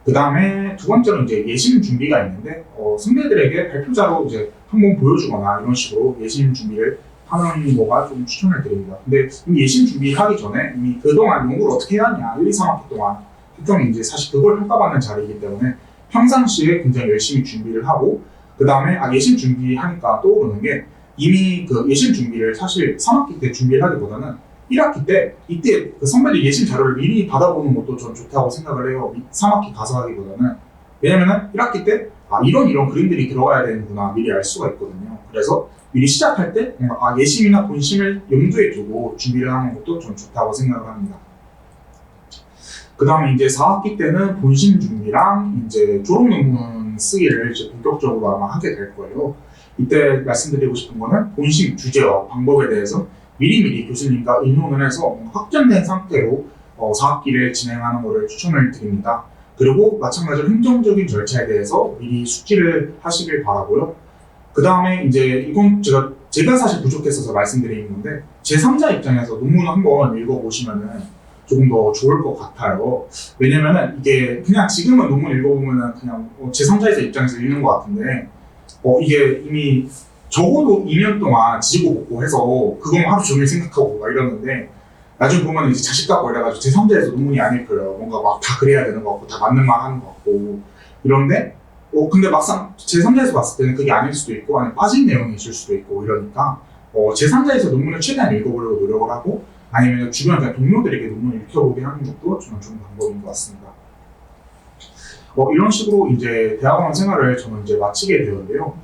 그 다음에 두 번째로 이제 예심 준비가 있는데 선배들에게 발표자로 이제 한번 보여주거나 이런 식으로 예심 준비를 하는 거가 좀 추천을 드립니다. 근데 이미 예심 준비를 하기 전에 이미 그동안 연구를 어떻게 해왔냐, 1, 2, 3학기 동안 했더니 이제 사실 그걸 평가받는 자리이기 때문에 평상시에 굉장히 열심히 준비를 하고, 그 다음에 예심 준비하니까 떠오르는 게, 이미 그 예심 준비를 사실 3학기 때 준비를 하기보다는 1학기 때 이때 그 선배들 예심 자료를 미리 받아보는 것도 전 좋다고 생각을 해요. 3학기 가서 하기보다는. 왜냐면은 1학기 때 이런 그림들이 들어가야 되는구나 미리 알 수가 있거든요. 그래서 미리 시작할 때 뭔가 예심이나 본심을 염두에 두고 준비를 하는 것도 좀 좋다고 생각을 합니다. 그 다음에 이제 4학기 때는 본심 준비랑 이제 졸업 논문 쓰기를 이제 본격적으로 아마 하게 될 거예요. 이때 말씀드리고 싶은 거는 본심 주제와 방법에 대해서 미리미리 교수님과 의논을 해서 확정된 상태로 4학기를 진행하는 것을 추천을 드립니다. 그리고 마찬가지로 행정적인 절차에 대해서 미리 숙지를 하시길 바라고요. 그 다음에 이제 이건 제가 사실 부족했어서 말씀드리는 건데, 제3자 입장에서 논문을 한번 읽어보시면은 조금 더 좋을 것 같아요. 왜냐면은 이게 그냥 지금은 논문 읽어보면은 그냥 제3자에서 입장에서 읽는 것 같은데, 이게 이미 적어도 2년 동안 지지고 볶고 해서 그것만 하루 종일 생각하고 막 이러는데, 나중에 보면 이제 자식 갖고 이래가지고 제3자에서 논문이 안 읽혀요. 뭔가 막 다 그래야 되는 것 같고 다 맞는 말 하는 것 같고 이런데, 근데 막상 제3자에서 봤을 때는 그게 아닐 수도 있고 아니면 빠진 내용이 있을 수도 있고 이러니까 제3자에서 논문을 최대한 읽어보려고 노력을 하고, 아니면 주변 그냥 동료들에게 논문을 읽혀보게 하는 것도 저는 좋은 방법인 것 같습니다. 이런 식으로 이제 대학원 생활을 저는 이제 마치게 되었는데요.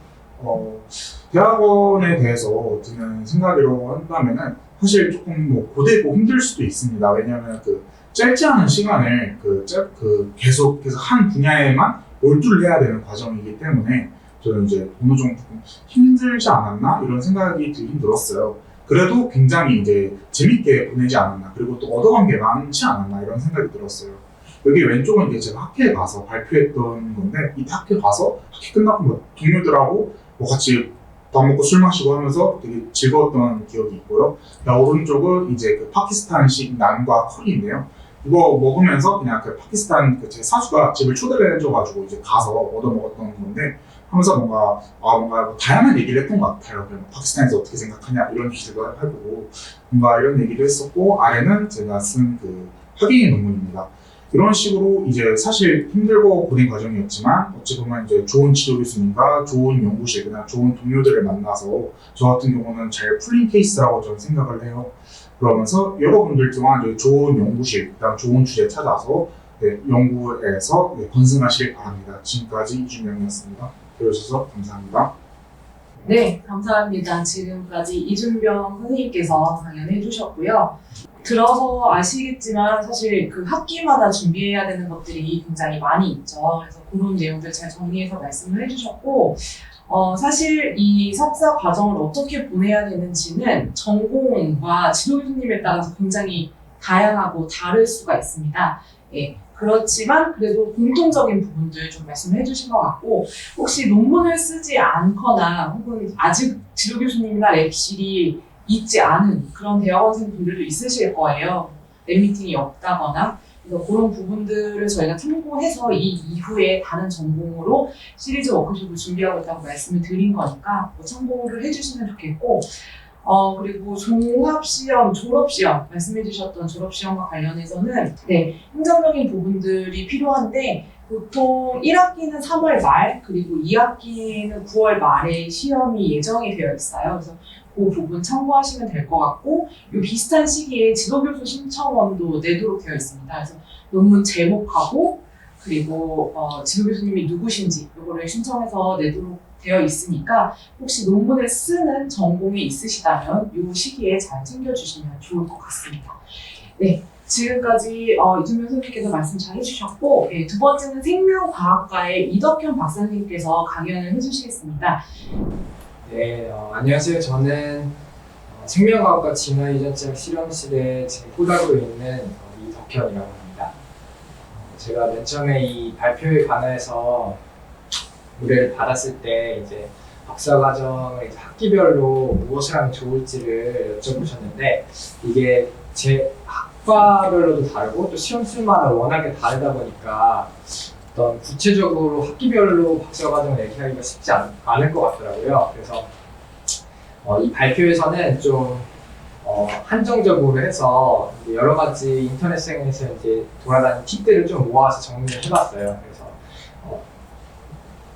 대학원에 대해서 드는 생각이라고 한다면은 사실 조금 고되고 힘들 수도 있습니다. 왜냐하면 그 짧지 않은 시간을 계속해서 한 분야에만 몰두를 해야 되는 과정이기 때문에 저는 이제 어느 정도 조금 힘들지 않았나 이런 생각이 들긴 들었어요. 그래도 굉장히 이제 재밌게 보내지 않았나, 그리고 또 얻어간 게 많지 않았나 이런 생각이 들었어요. 여기 왼쪽은 이제 제가 학회에 가서 발표했던 건데, 이 학회 가서 학회 끝나고 동료들하고 같이 밥 먹고 술 마시고 하면서 되게 즐거웠던 기억이 있고요. 오른쪽은 이제 그 파키스탄식 난과 커리인데요. 이거 먹으면서 그냥 그 파키스탄 제 사수가 집을 초대를 해줘가지고 이제 가서 얻어 먹었던 건데, 하면서 뭔가 다양한 얘기를 했던 것 같아요. 파키스탄에서 어떻게 생각하냐 이런 얘기도 해보고 뭔가 이런 얘기를 했었고, 아래는 제가 쓴 그 학위의 논문입니다. 이런 식으로 이제 사실 힘들고 고된 과정이었지만 어찌 보면 이제 좋은 지도 교수님과 좋은 연구실, 그다음 좋은 동료들을 만나서 저 같은 경우는 잘 풀린 케이스라고 저는 생각을 해요. 그러면서 여러분들 또한 좋은 연구실, 그다음 좋은 주제 찾아서 연구에서 건승하시길 바랍니다. 지금까지 이준명이었습니다. 들어주셔서 감사합니다. 네, 감사합니다. 지금까지 이준병 선생님께서 강연해 주셨고요. 들어서 아시겠지만 사실 그 학기마다 준비해야 되는 것들이 굉장히 많이 있죠. 그래서 그런 내용들 잘 정리해서 말씀을 해주셨고, 사실 이 석사 과정을 어떻게 보내야 되는지는 전공과 지도 교수님에 따라서 굉장히 다양하고 다를 수가 있습니다. 예, 그렇지만 그래도 공통적인 부분들 좀 말씀을 해주신 것 같고, 혹시 논문을 쓰지 않거나 혹은 아직 지도 교수님이나 랩실이 있지 않은 그런 대학원생 분들도 있으실 거예요. 랩미팅이 없다거나. 그래서 그런 부분들을 저희가 참고해서 이 이후에 다른 전공으로 시리즈 워크숍을 준비하고 있다고 말씀을 드린 거니까 참고를 해주시면 좋겠고, 그리고 종합시험, 졸업시험, 말씀해주셨던 졸업시험과 관련해서는 행정적인 부분들이 필요한데, 보통 1학기는 3월 말, 그리고 2학기는 9월 말에 시험이 예정이 되어 있어요. 그래서 그 부분 참고하시면 될 것 같고, 이 비슷한 시기에 지도교수 신청원도 내도록 되어 있습니다. 그래서 논문 제목하고, 그리고 지도교수님이 누구신지 이거를 신청해서 내도록 되어 있으니까 혹시 논문을 쓰는 전공이 있으시다면 이 시기에 잘 챙겨주시면 좋을 것 같습니다. 네, 지금까지 이준명 선생님께서 말씀 잘 해주셨고, 두 번째는 생명과학과의 이덕현 박사님께서 강연을 해주시겠습니다. 네, 안녕하세요. 저는 생명과학과 진화유전증 실험실에 제9답으로 있는 이덕현이라고 합니다. 제가 맨 처음에 이 발표에 관해서 의뢰를 받았을 때 이제 박사과정을 이제 학기별로 무엇을 하면 좋을지를 여쭤보셨는데, 이게 제 학과별로도 다르고 또 시험수마다 워낙에 다르다 보니까 어떤 구체적으로 학기별로 박사과정을 얘기하기가 쉽지 않을 것 같더라고요. 그래서 이 발표에서는 좀 한정적으로 해서 이제 여러 가지 인터넷상에서 이제 돌아다니는 팁들을 좀 모아서 정리를 해봤어요. 그래서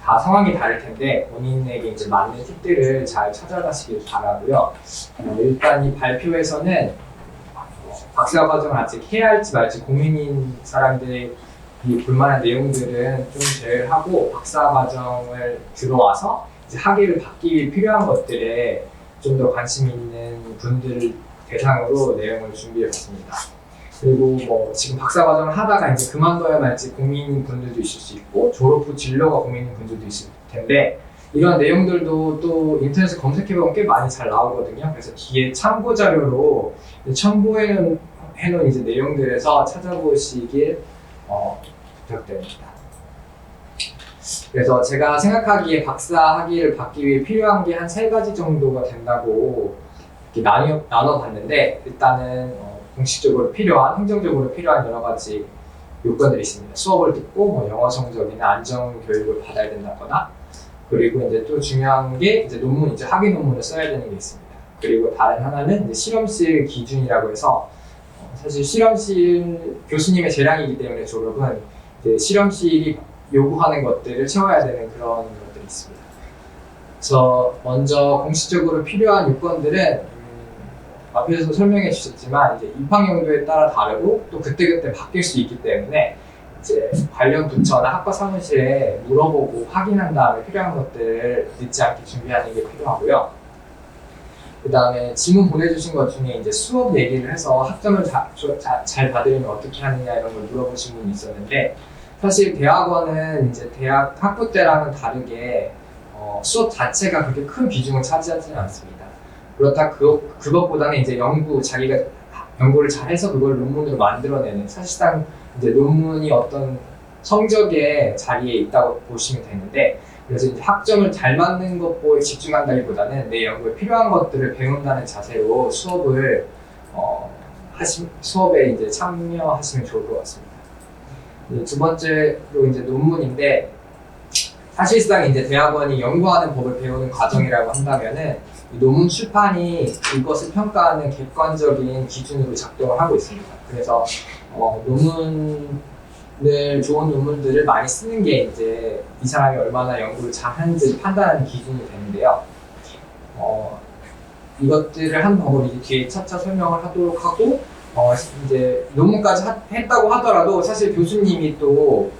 다 상황이 다를 텐데 본인에게 이제 맞는 팁들을 잘 찾아가시길 바라고요. 일단 이 발표에서는 박사 과정을 아직 해야 할지 말지 고민인 사람들이 볼만한 내용들은 좀 제외하고 박사 과정을 들어와서 이제 학위를 받기 위해 필요한 것들에 좀 더 관심 있는 분들을 대상으로 내용을 준비해봤습니다. 그리고 뭐 지금 박사 과정을 하다가 이제 그만둬야 말지 고민인 분들도 있을 수 있고 졸업 후 진로가 고민인 분들도 있을 텐데 이런 내용들도 또 인터넷에 검색해보면 꽤 많이 잘 나오거든요. 그래서 뒤에 참고 자료로 첨부해놓은 이제 내용들에서 찾아보시길 부탁드립니다. 그래서 제가 생각하기에 박사 학위를 받기 위해 필요한 게 한 3가지 정도가 된다고 이렇게 나눠봤는데 일단은 공식적으로 필요한, 행정적으로 필요한 여러 가지 요건들이 있습니다. 수업을 듣고 뭐 영어 성적이나 안정 교육을 받아야 된다거나 그리고 이제 또 중요한 게 이제 논문, 이제 학위 논문을 써야 되는 게 있습니다. 그리고 다른 하나는 이제 실험실 기준이라고 해서 사실 실험실 교수님의 재량이기 때문에 졸업은 이제 실험실이 요구하는 것들을 채워야 되는 그런 것들이 있습니다. 그래서 먼저 공식적으로 필요한 요건들은 앞에서 설명해 주셨지만 이제 입학 용도에 따라 다르고 또 그때그때 바뀔 수 있기 때문에 이제 관련 부처나 학과 사무실에 물어보고 확인한 다음에 필요한 것들을 늦지 않게 준비하는 게 필요하고요. 그 다음에 지문 보내주신 것 중에 이제 수업 얘기를 해서 학점을 잘 받으려면 어떻게 하느냐 이런 걸 물어보신 분이 있었는데 사실 대학원은 이제 대학 학부 때랑은 다르게 수업 자체가 그렇게 큰 비중을 차지하지는 않습니다. 그렇다 그것보다는 이제 자기가 연구를 잘해서 그걸 논문으로 만들어내는 사실상 이제 논문이 어떤 성적의 자리에 있다고 보시면 되는데 그래서 이제 학점을 잘 맞는 것보에 집중한다기보다는 내 연구에 필요한 것들을 배운다는 자세로 수업에 이제 참여하시면 좋을 것 같습니다. 두 번째로 이제 논문인데 사실상 이제 대학원이 연구하는 법을 배우는 과정이라고 한다면은 이 논문 출판이 이것을 평가하는 객관적인 기준으로 작동을 하고 있습니다. 그래서 좋은 논문들을 많이 쓰는 게 이제 이 사람이 얼마나 연구를 잘하는지 판단하는 기준이 되는데요. 이것들을 한 방법을 이제 뒤에 차차 설명을 하도록 하고 이제 논문까지 했다고 하더라도 사실 교수님이 또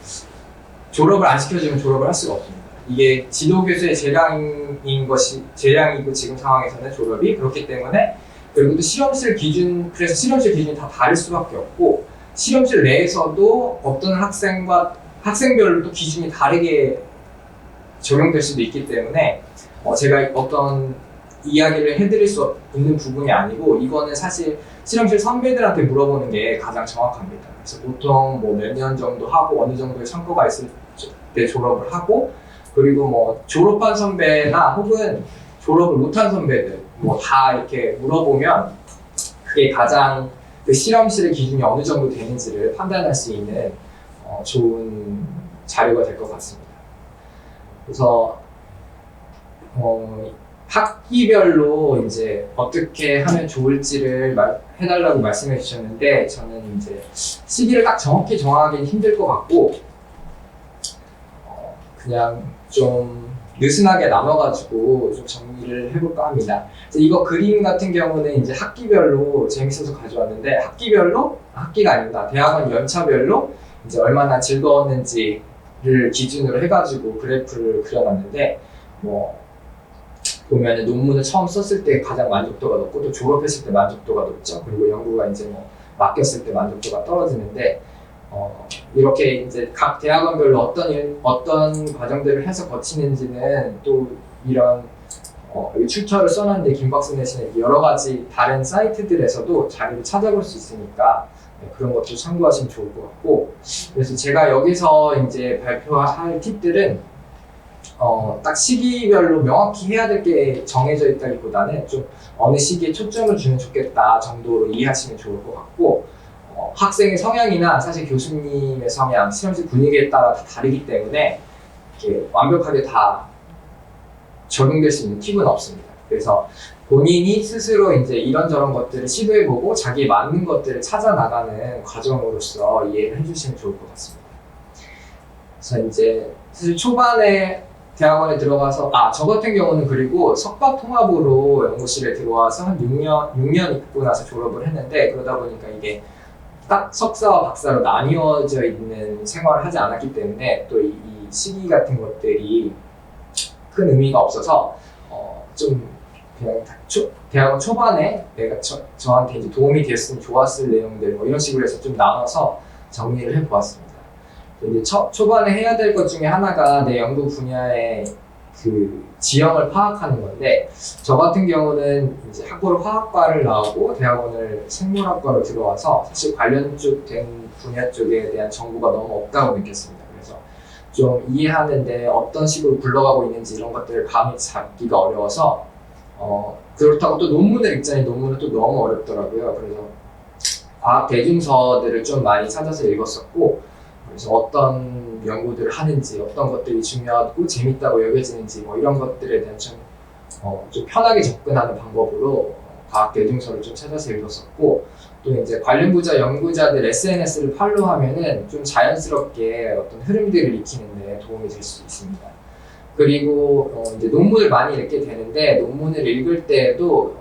졸업을 안 시켜주면 졸업을 할 수가 없습니다. 이게 지도교수의 재량이고 지금 상황에서는 졸업이 그렇기 때문에 그리고 또 그래서 실험실 기준이 다 다를 수밖에 없고 실험실 내에서도 어떤 학생별로 또 기준이 다르게 적용될 수도 있기 때문에 제가 어떤 이야기를 해드릴 수 있는 부분이 아니고 이거는 사실 실험실 선배들한테 물어보는 게 가장 정확합니다. 그래서 보통 뭐 몇 년 정도 하고 어느 정도의 성과가 있을 때 졸업을 하고 그리고 뭐 졸업한 선배나 혹은 졸업을 못한 선배들 뭐 다 이렇게 물어보면 그게 가장 그 실험실의 기준이 어느 정도 되는지를 판단할 수 있는 좋은 자료가 될 것 같습니다. 그래서 학기별로 이제 어떻게 하면 좋을지를 해달라고 말씀해 주셨는데 저는 이제 시기를 딱 정확히 정하기는 힘들 것 같고 그냥 좀 느슨하게 나눠가지고 좀 정리를 해볼까 합니다. 이거 그림 같은 경우는 이제 학기별로 재밌어서 가져왔는데 학기가 아닙니다. 대학원 연차별로 이제 얼마나 즐거웠는지를 기준으로 해가지고 그래프를 그려놨는데 보면 논문을 처음 썼을 때 가장 만족도가 높고 또 졸업했을 때 만족도가 높죠. 그리고 연구가 이제 맡겼을 때 만족도가 떨어지는데 이렇게 이제 각 대학원별로 어떤 과정들을 해서 거치는지는 또 이런 출처를 써놨는데 김박수 내신의 여러 가지 다른 사이트들에서도 자료를 찾아볼 수 있으니까 그런 것도 참고하시면 좋을 것 같고 그래서 제가 여기서 이제 발표할 팁들은 딱 시기별로 명확히 해야 될 게 정해져 있다기보다는 좀 어느 시기에 초점을 주면 좋겠다 정도로 이해하시면 좋을 것 같고 학생의 성향이나 사실 교수님의 성향, 실험실 분위기에 따라 다 다르기 때문에 이렇게 완벽하게 다 적용될 수 있는 팁은 없습니다. 그래서 본인이 스스로 이제 이런저런 것들을 시도해보고 자기에 맞는 것들을 찾아 나가는 과정으로서 이해를 해주시면 좋을 것 같습니다. 그래서 이제 사실 초반에 대학원에 들어가서 저 같은 경우는 그리고 석박 통합으로 연구실에 들어와서 한 6년 있고 나서 졸업을 했는데, 그러다 보니까 이게 딱 석사와 박사로 나뉘어져 있는 생활을 하지 않았기 때문에 또 이 시기 같은 것들이 큰 의미가 없어서 좀 그냥 대학원 초반에 내가 저한테 이제 도움이 됐으면 좋았을 내용들 뭐 이런 식으로 해서 좀 나눠서 정리를 해보았습니다. 이제 초반에 해야 될 것 중에 하나가 내 연구 분야의 그 지형을 파악하는 건데, 저 같은 경우는 이제 학부로 화학과를 나오고 대학원을 생물학과로 들어와서 사실 관련 된 분야 쪽에 대한 정보가 너무 없다고 느꼈습니다. 그래서 좀 이해하는데 어떤 식으로 굴러가고 있는지 이런 것들을 감이 잡기가 어려워서 그렇다고 또 논문을 읽자니 논문은 또 너무 어렵더라고요. 그래서 과학 대중서들을 좀 많이 찾아서 읽었었고, 그래서 어떤 연구들을 하는지, 어떤 것들이 중요하고 재밌다고 여겨지는지 뭐 이런 것들에 대한 좀 편하게 접근하는 방법으로 과학 대중서를 좀 찾아서 읽었었고, 또 이제 관련 부자 연구자들 SNS를 팔로우하면은 좀 자연스럽게 어떤 흐름들을 익히는데 도움이 될 수 있습니다. 그리고 이제 논문을 많이 읽게 되는데, 논문을 읽을 때에도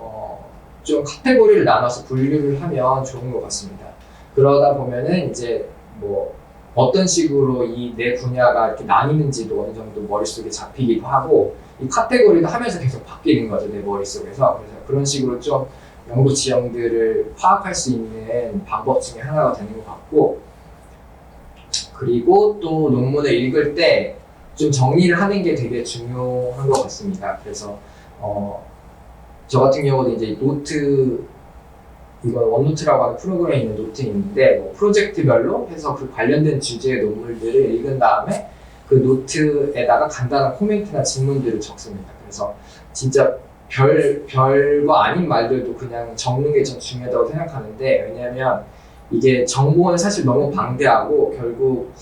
좀 카테고리를 나눠서 분류를 하면 좋은 것 같습니다. 그러다 보면은 이제 뭐 어떤 식으로 이 내 분야가 이렇게 나뉘는지도 어느 정도 머릿속에 잡히기도 하고, 이 카테고리도 하면서 계속 바뀌는 거죠, 내 머릿속에서. 그래서 그런 식으로 좀 연구 지형들을 파악할 수 있는 방법 중에 하나가 되는 것 같고, 그리고 또 논문을 읽을 때 좀 정리를 하는 게 되게 중요한 것 같습니다. 그래서 저 같은 경우도 이제 노트, 이건 원노트라고 하는 프로그램에 있는 노트인데, 뭐 프로젝트별로 해서 그 관련된 주제의 논문들을 읽은 다음에 그 노트에다가 간단한 코멘트나 질문들을 적습니다. 그래서 진짜 별거 아닌 말들도 그냥 적는 게 좀 중요하다고 생각하는데, 왜냐하면 이게 정보는 사실 너무 방대하고 결국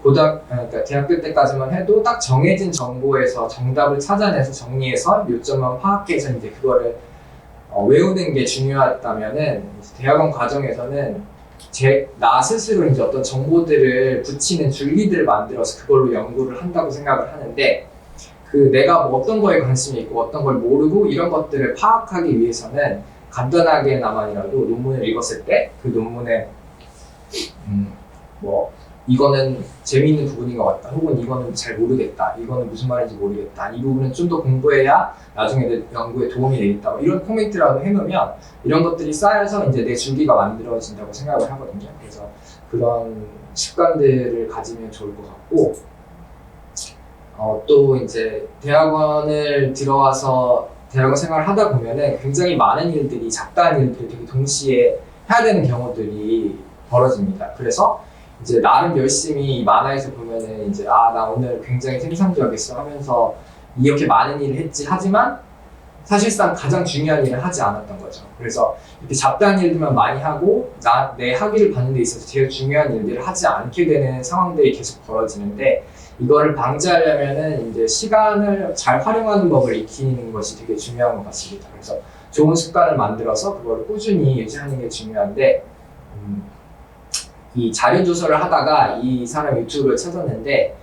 그러니까 대학교 때까지만 해도 딱 정해진 정보에서 정답을 찾아내서 정리해서 요점만 파악해서 이제 그거를 외우는 게 중요하다면은, 대학원 과정에서는 나 스스로 이제 어떤 정보들을 붙이는 줄기들을 만들어서 그걸로 연구를 한다고 생각을 하는데, 그 내가 뭐 어떤 거에 관심이 있고 어떤 걸 모르고 이런 것들을 파악하기 위해서는 간단하게나마라도 논문을 읽었을 때 그 논문에 뭐 이거는 재미있는 부분인 것 같다, 혹은 이거는 잘 모르겠다, 이거는 무슨 말인지 모르겠다, 이 부분은 좀 더 공부해야 나중에 내 연구에 도움이 되겠다, 뭐 이런 코멘트라도 해놓으면 이런 것들이 쌓여서 이제 내 줄기가 만들어진다고 생각을 하거든요. 그래서 그런 습관들을 가지면 좋을 것 같고, 또 이제 대학원을 들어와서 대학원 생활을 하다 보면은 굉장히 많은 일들이, 잡다한 일들이 되게 동시에 해야 되는 경우들이 벌어집니다. 그래서 이제 나름 열심히 만화에서 보면은 이제 나 오늘 굉장히 생산적이었어 하면서 이렇게 많은 일을 했지, 하지만 사실상 가장 중요한 일을 하지 않았던 거죠. 그래서 이렇게 잡다한 일들만 많이 하고 내 학위를 받는 데 있어서 제일 중요한 일들을 하지 않게 되는 상황들이 계속 벌어지는데, 이거를 방지하려면은 이제 시간을 잘 활용하는 법을 익히는 것이 되게 중요한 것 같습니다. 그래서 좋은 습관을 만들어서 그걸 꾸준히 유지하는 게 중요한데, 이 자료 조사를 하다가 이 사람 유튜브를 찾았는데,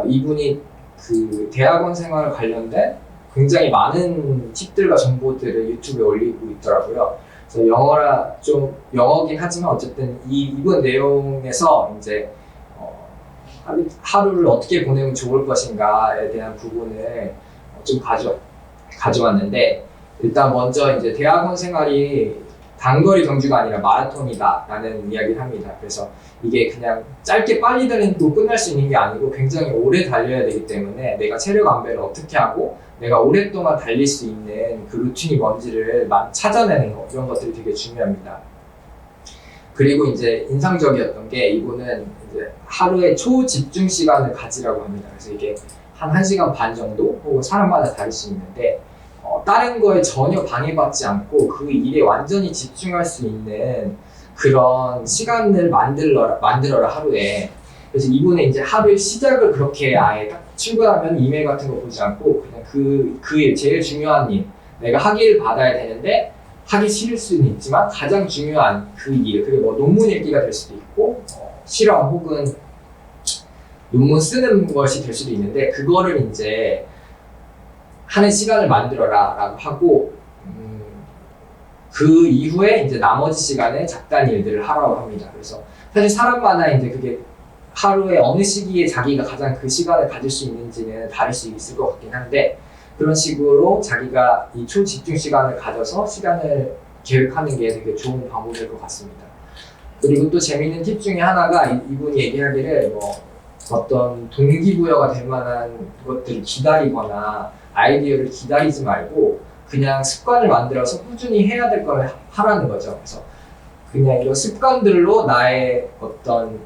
이분이 그 대학원 생활 관련된 굉장히 많은 팁들과 정보들을 유튜브에 올리고 있더라고요. 그래서 영어긴 하지만 어쨌든 이분 내용에서 이제 하루를 어떻게 보내면 좋을 것인가에 대한 부분을 좀 가져왔는데, 일단 먼저 이제 대학원 생활이 단거리 경주가 아니라 마라톤이다 라는 이야기를 합니다. 그래서 이게 그냥 짧게 빨리 달리고 끝날 수 있는 게 아니고 굉장히 오래 달려야 되기 때문에 내가 체력 안배를 어떻게 하고 내가 오랫동안 달릴 수 있는 그 루틴이 뭔지를 찾아내는 거, 이런 것들이 되게 중요합니다. 그리고 이제 인상적이었던 게, 이분은 이제 하루에 초집중 시간을 가지라고 합니다. 그래서 이게 한 1시간 반 정도, 혹은 사람마다 다를 수 있는데, 다른 거에 전혀 방해받지 않고 그 일에 완전히 집중할 수 있는 그런 시간을 만들어라 하루에. 그래서 이분은 이제 하루의 시작을 그렇게 아예 딱 출근하면 이메일 같은 거 보지 않고 그냥 그 일, 제일 중요한 일, 내가 학위를 받아야 되는데 하기 싫을 수는 있지만 가장 중요한 그 일, 그게 뭐 논문 읽기가 될 수도 있고 실험 혹은 논문 쓰는 것이 될 수도 있는데 그거를 이제 하는 시간을 만들어라 라고 하고 그 이후에 이제 나머지 시간에 잡다한 일들을 하라고 합니다. 그래서 사실 사람마다 이제 그게 하루에 어느 시기에 자기가 가장 그 시간을 가질 수 있는지는 다를 수 있을 것 같긴 한데 그런 식으로 자기가 이 초집중 시간을 가져서 시간을 계획하는 게 되게 좋은 방법일 것 같습니다. 그리고 또 재미있는 팁 중에 하나가 이분이 얘기하기를 뭐 어떤 동기부여가 될 만한 것들을 기다리거나 아이디어를 기다리지 말고 그냥 습관을 만들어서 꾸준히 해야 될 걸 하라는 거죠. 그래서 그냥 이런 습관들로 나의 어떤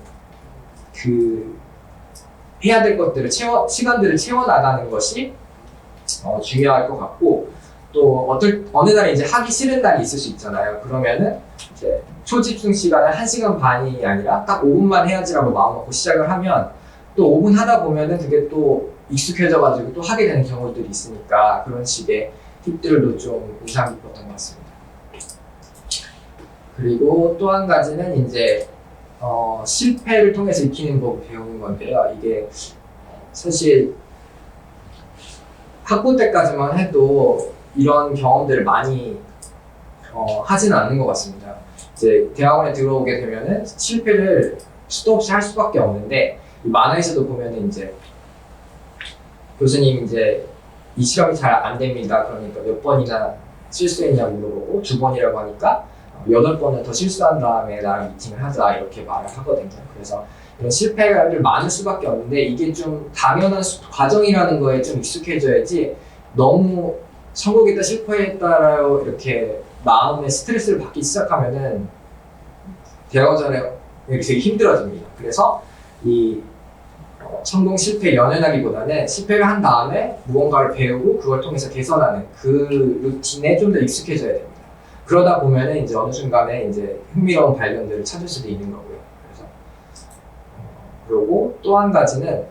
그 해야 될 것들을 시간들을 채워나가는 것이 중요할 것 같고 또 어느 날에 이제 하기 싫은 날이 있을 수 있잖아요. 그러면은 이제 초집중 시간을 1시간 반이 아니라 딱 5분만 해야지라고 마음 먹고 시작을 하면 또 5분 하다 보면은 그게 또 익숙해져가지고 또 하게 되는 경우들이 있으니까 그런 식의 팁들도 좀 인상 깊었던 것 같습니다. 그리고 또 한 가지는 이제 실패를 통해서 익히는 법을 배우는 건데요. 이게 사실 학부 때까지만 해도 이런 경험들을 많이 하지는 않는 것 같습니다. 이제 대학원에 들어오게 되면은 실패를 수도 없이 할 수밖에 없는데 이 만화에서도 보면은 이제 교수님 이제 이 실험이 잘 안 됩니다. 그러니까 몇 번이나 실수했냐 물어보고 2번이라고 하니까 8번을 더 실수한 다음에 나랑 미팅을 하자 이렇게 말을 하거든요. 그래서 이런 실패를 많을 수밖에 없는데 이게 좀 당연한 과정이라는 거에 좀 익숙해져야지 너무 성공했다 실패했다라고 이렇게 마음에 스트레스를 받기 시작하면은 대학원 전에 되게 힘들어집니다. 그래서 이 성공 실패 연연하기보다는 실패를 한 다음에 무언가를 배우고 그걸 통해서 개선하는 그 루틴에 좀 더 익숙해져야 됩니다. 그러다 보면은 이제 어느 순간에 이제 흥미로운 발견들을 찾을 수도 있는 거고요. 그래서 그리고 또 한 가지는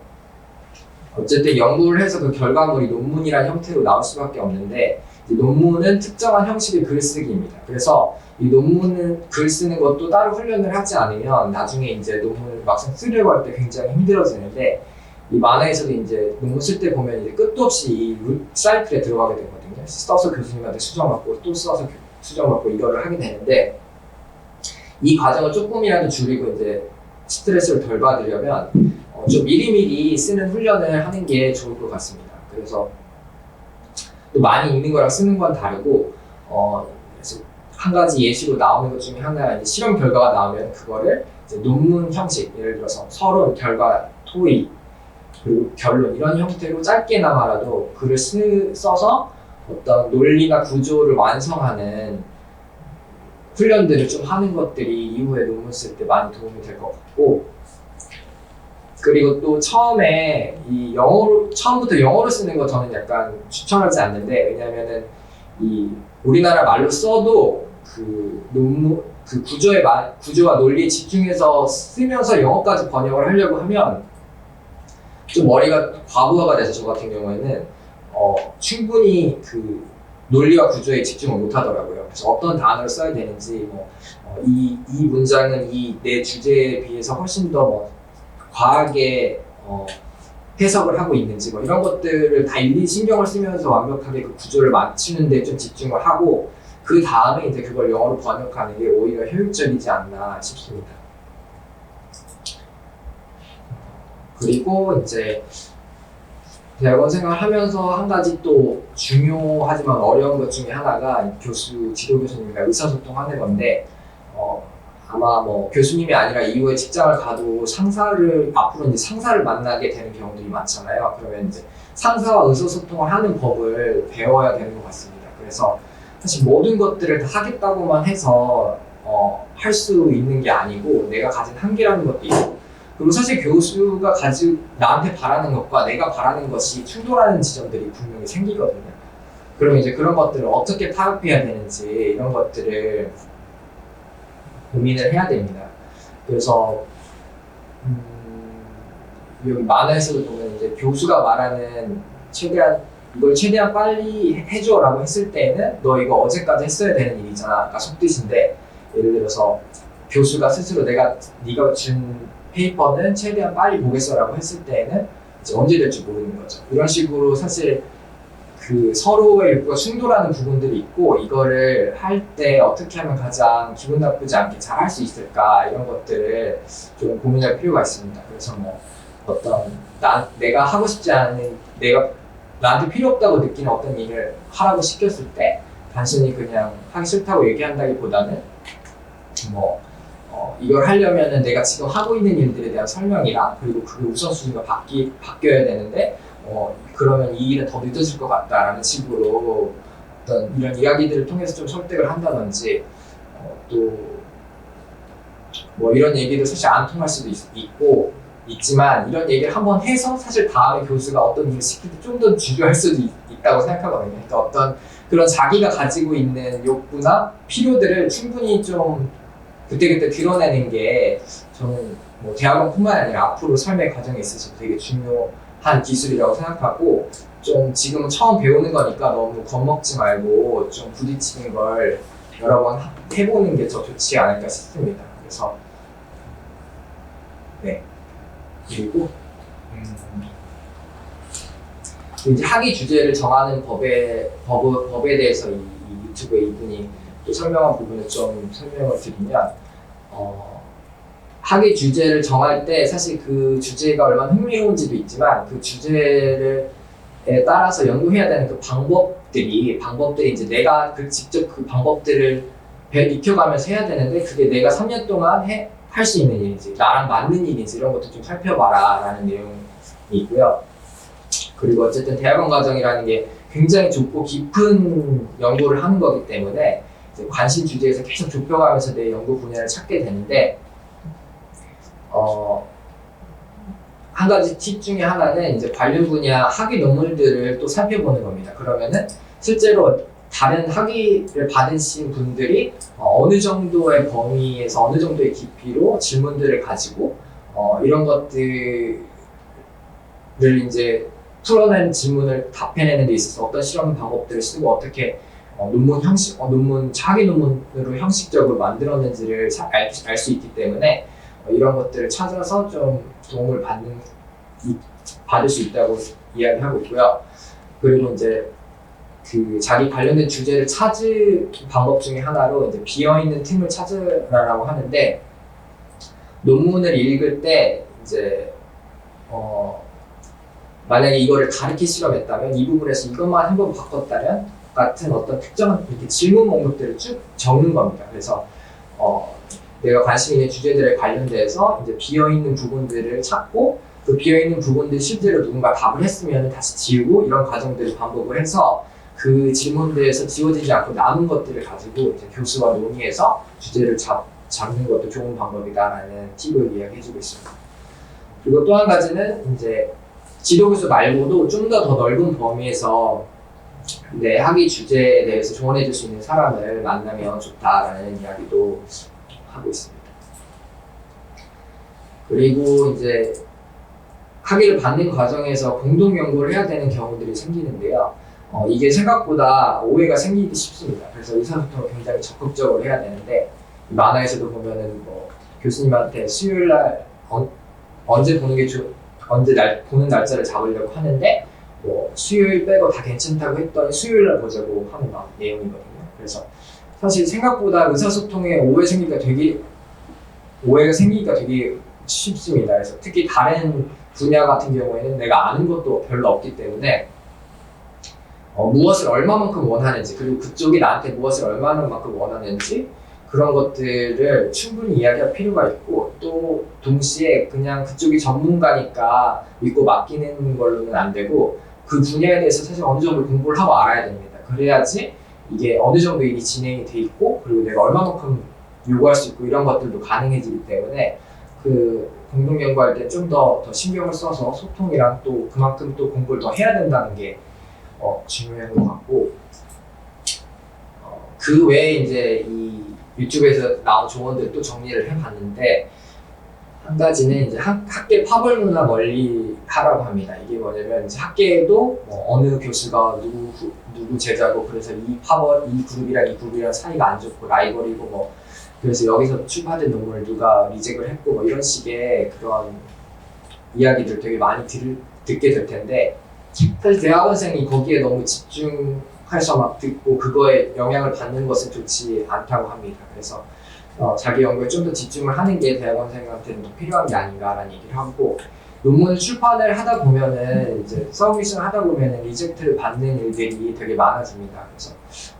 어쨌든 연구를 해서 그 결과물이 논문이라는 형태로 나올 수밖에 없는데 이제 논문은 특정한 형식의 글쓰기입니다. 그래서 이 논문은 글 쓰는 것도 따로 훈련을 하지 않으면 나중에 이제 논문을 막상 쓰려고 할 때 굉장히 힘들어지는데 이 만화에서도 이제 논문 쓸 때 보면 이제 끝도 없이 이 사이클에 들어가게 되거든요. 써서 교수님한테 수정받고 또 써서 수정받고 이거를 하게 되는데 이 과정을 조금이라도 줄이고 이제 스트레스를 덜 받으려면 좀 미리미리 쓰는 훈련을 하는 게 좋을 것 같습니다. 그래서 또 많이 읽는 거랑 쓰는 건 다르고 그래서 한 가지 예시로 나오는 것 중에 하나가 이제 실험 결과가 나오면 그거를 이제 논문 형식, 예를 들어서 서론, 결과, 토의, 그리고 결론 이런 형태로 짧게나마라도 글을 써서 어떤 논리나 구조를 완성하는 훈련들을 좀 하는 것들이 이후에 논문 쓸 때 많이 도움이 될 것 같고 그리고 또 처음부터 영어로 쓰는 거 저는 약간 추천하지 않는데 왜냐면은 이 우리나라 말로 써도 그 논문 그 구조와 논리에 집중해서 쓰면서 영어까지 번역을 하려고 하면 좀 머리가 과부하가 돼서 저 같은 경우에는 충분히 그 논리와 구조에 집중을 못 하더라고요. 그래서 어떤 단어를 써야 되는지 이 문장은 이 내 주제에 비해서 훨씬 더 과하게 해석을 하고 있는지 이런 것들을 다 일일이 신경을 쓰면서 완벽하게 그 구조를 맞추는 데 좀 집중을 하고 그 다음에 이제 그걸 영어로 번역하는 게 오히려 효율적이지 않나 싶습니다. 그리고 이제 대학원 생활을 하면서 한 가지 또 중요하지만 어려운 것 중에 하나가 지도 교수님과 의사소통하는 건데 아마 교수님이 아니라 이후에 직장을 가도 앞으로 이제 상사를 만나게 되는 경우들이 많잖아요. 그러면 이제 상사와 의사소통을 하는 법을 배워야 되는 것 같습니다. 그래서 사실 모든 것들을 다 하겠다고만 해서 할 수 있는 게 아니고 내가 가진 한계라는 것도 있고 그리고 사실 교수가 나한테 바라는 것과 내가 바라는 것이 충돌하는 지점들이 분명히 생기거든요. 그럼 이제 그런 것들을 어떻게 타협해야 되는지 이런 것들을 고민을 해야 됩니다. 그래서 여기 만화에서도 보면 이제 교수가 말하는 최대한 이걸 최대한 빨리 해줘라고 했을 때에는 너 이거 어제까지 했어야 되는 일이잖아. 가 속뜻인데 예를 들어서 교수가 스스로 네가 준 페이퍼는 최대한 빨리 보겠어라고 했을 때에는 이제 언제 될지 모르는 거죠. 이런 식으로 사실 그 서로의 욕구가 충돌하는 부분들이 있고 이거를 할 때 어떻게 하면 가장 기분 나쁘지 않게 잘 할 수 있을까 이런 것들을 좀 고민할 필요가 있습니다. 그래서 뭐 어떤 내가 하고 싶지 않은 내가 나한테 필요 없다고 느끼는 어떤 일을 하라고 시켰을 때 단순히 그냥 하기 싫다고 얘기한다기보다는 뭐 이걸 하려면은 내가 지금 하고 있는 일들에 대한 설명이랑 그리고 그게 우선순위가 바뀌어야 되는데 그러면 이 일은 더 늦어질 것 같다라는 식으로 어떤 이런 이야기들을 통해서 좀 설득을 한다든지 또 뭐 이런 얘기도 사실 안 통할 수도 있지만 이런 얘기를 한번 해서 사실 다음에 교수가 어떤 일을 시킬 때 좀 더 주저할 수도 있다고 생각하거든요. 그러니까 어떤 그런 자기가 가지고 있는 욕구나 필요들을 충분히 좀 그때그때 드러내는 게 저는 뭐 대학원뿐만 아니라 앞으로 삶의 과정에 있어서 되게 중요한 기술이라고 생각하고 좀 지금은 처음 배우는 거니까 너무 겁먹지 말고 좀 부딪히는 걸 여러 번 해보는 게 더 좋지 않을까 싶습니다. 그래서 네. 그리고 이제 학위 주제를 정하는 법에 대해서 이 유튜브에 이분이 또 설명한 부분을 좀 설명을 드리면 학위 주제를 정할 때 사실 그 주제가 얼마나 흥미로운지도 있지만 그 주제에 따라서 연구해야 되는 그 방법들이 이제 내가 직접 그 방법들을 익혀가면서 해야 되는데 그게 내가 3년 동안 할 수 있는 일인지 나랑 맞는 일인지 이런 것도 좀 살펴봐라 라는 내용이 있고요. 그리고 어쨌든 대학원 과정이라는 게 굉장히 좁고 깊은 연구를 하는 거기 때문에 이제 관심 주제에서 계속 좁혀가면서 내 연구 분야를 찾게 되는데 한 가지 팁 중에 하나는 이제 관련 분야 학위 논문들을 또 살펴보는 겁니다. 그러면은 실제로 다른 학위를 받으신 분들이 어느 정도의 범위에서 어느 정도의 깊이로 질문들을 가지고 이런 것들을 이제 풀어낸 질문을 답해내는 데 있어서 어떤 실험 방법들을 쓰고 어떻게 학위 논문으로 형식적으로 만들었는지를 알 수 있기 때문에 이런 것들을 찾아서 좀 도움을 받을 수 있다고 이야기하고 있고요. 그리고 이제 그 자기 관련된 주제를 찾을 방법 중에 하나로 이제 비어있는 틈을 찾으라고 하는데 논문을 읽을 때 이제 만약에 이거를 다르게 실험했다면 이 부분에서 이것만 한 번 바꿨다면 같은 어떤 특정한 이렇게 질문 목록들을 쭉 적는 겁니다. 그래서 내가 관심 있는 주제들에 관련돼서 이제 비어있는 부분들을 찾고 그 비어있는 부분들 실제로 누군가 답을 했으면 다시 지우고 이런 과정들을 반복을 해서 그 질문들에서 지워지지 않고 남은 것들을 가지고 이제 교수와 논의해서 주제를 잡는 것도 좋은 방법이다라는 팁을 이야기해주고 있습니다. 그리고 또 한 가지는 이제 지도교수 말고도 좀 더 넓은 범위에서 내 학위 주제에 대해서 조언해줄 수 있는 사람을 만나면 좋다라는 이야기도 하고 있습니다. 그리고 이제 학위를 받는 과정에서 공동 연구를 해야 되는 경우들이 생기는데요. 이게 생각보다 오해가 생기기 쉽습니다. 그래서 의사소통을 굉장히 적극적으로 해야 되는데 만화에서도 보면은 뭐 교수님한테 수요일날 언제 보는 게 보는 날짜를 잡으려고 하는데 뭐 수요일 빼고 다 괜찮다고 했더니 수요일날 보자고 하는 내용이거든요. 그래서 사실 생각보다 의사소통에 오해가 생기기가 되게 쉽습니다. 그래서 특히 다른 분야 같은 경우에는 내가 아는 것도 별로 없기 때문에 무엇을 얼마만큼 원하는지 그리고 그쪽이 나한테 무엇을 얼마만큼 원하는지 그런 것들을 충분히 이야기할 필요가 있고 또 동시에 그냥 그쪽이 전문가니까 믿고 맡기는 걸로는 안 되고 그 분야에 대해서 사실 어느 정도 공부를 하고 알아야 됩니다. 그래야지 이게 어느 정도 일이 진행이 돼 있고 그리고 내가 얼마만큼 요구할 수 있고 이런 것들도 가능해지기 때문에 그 공동 연구할 때 좀 더 신경을 써서 소통이랑 또 그만큼 또 공부를 더 해야 된다는 게 중요한 것 같고 그 외에 이제 이 유튜브에서 나온 조언들을 또 정리를 해봤는데 한 가지는 이제 학계 파벌 문화 멀리 하라고 합니다. 이게 뭐냐면 이제 학계에도 뭐 어느 교수가 누구 제자고 그래서 이 파벌 이 그룹이랑 사이가 안 좋고 라이벌이고 뭐 그래서 여기서 출판된 논문을 누가 리젝을 했고 뭐 이런 식의 그런 이야기들 되게 많이 듣게 될 텐데 사실 대학원생이 거기에 너무 집중해서 막 듣고 그거에 영향을 받는 것은 좋지 않다고 합니다. 그래서 자기 연구에 좀 더 집중을 하는 게 대학원생한테는 더 필요한 게 아닌가라는 얘기를 하고 논문 출판을 하다 보면은 이제 서브미션을 하다 보면은 리젝트를 받는 일들이 되게 많아집니다. 그래서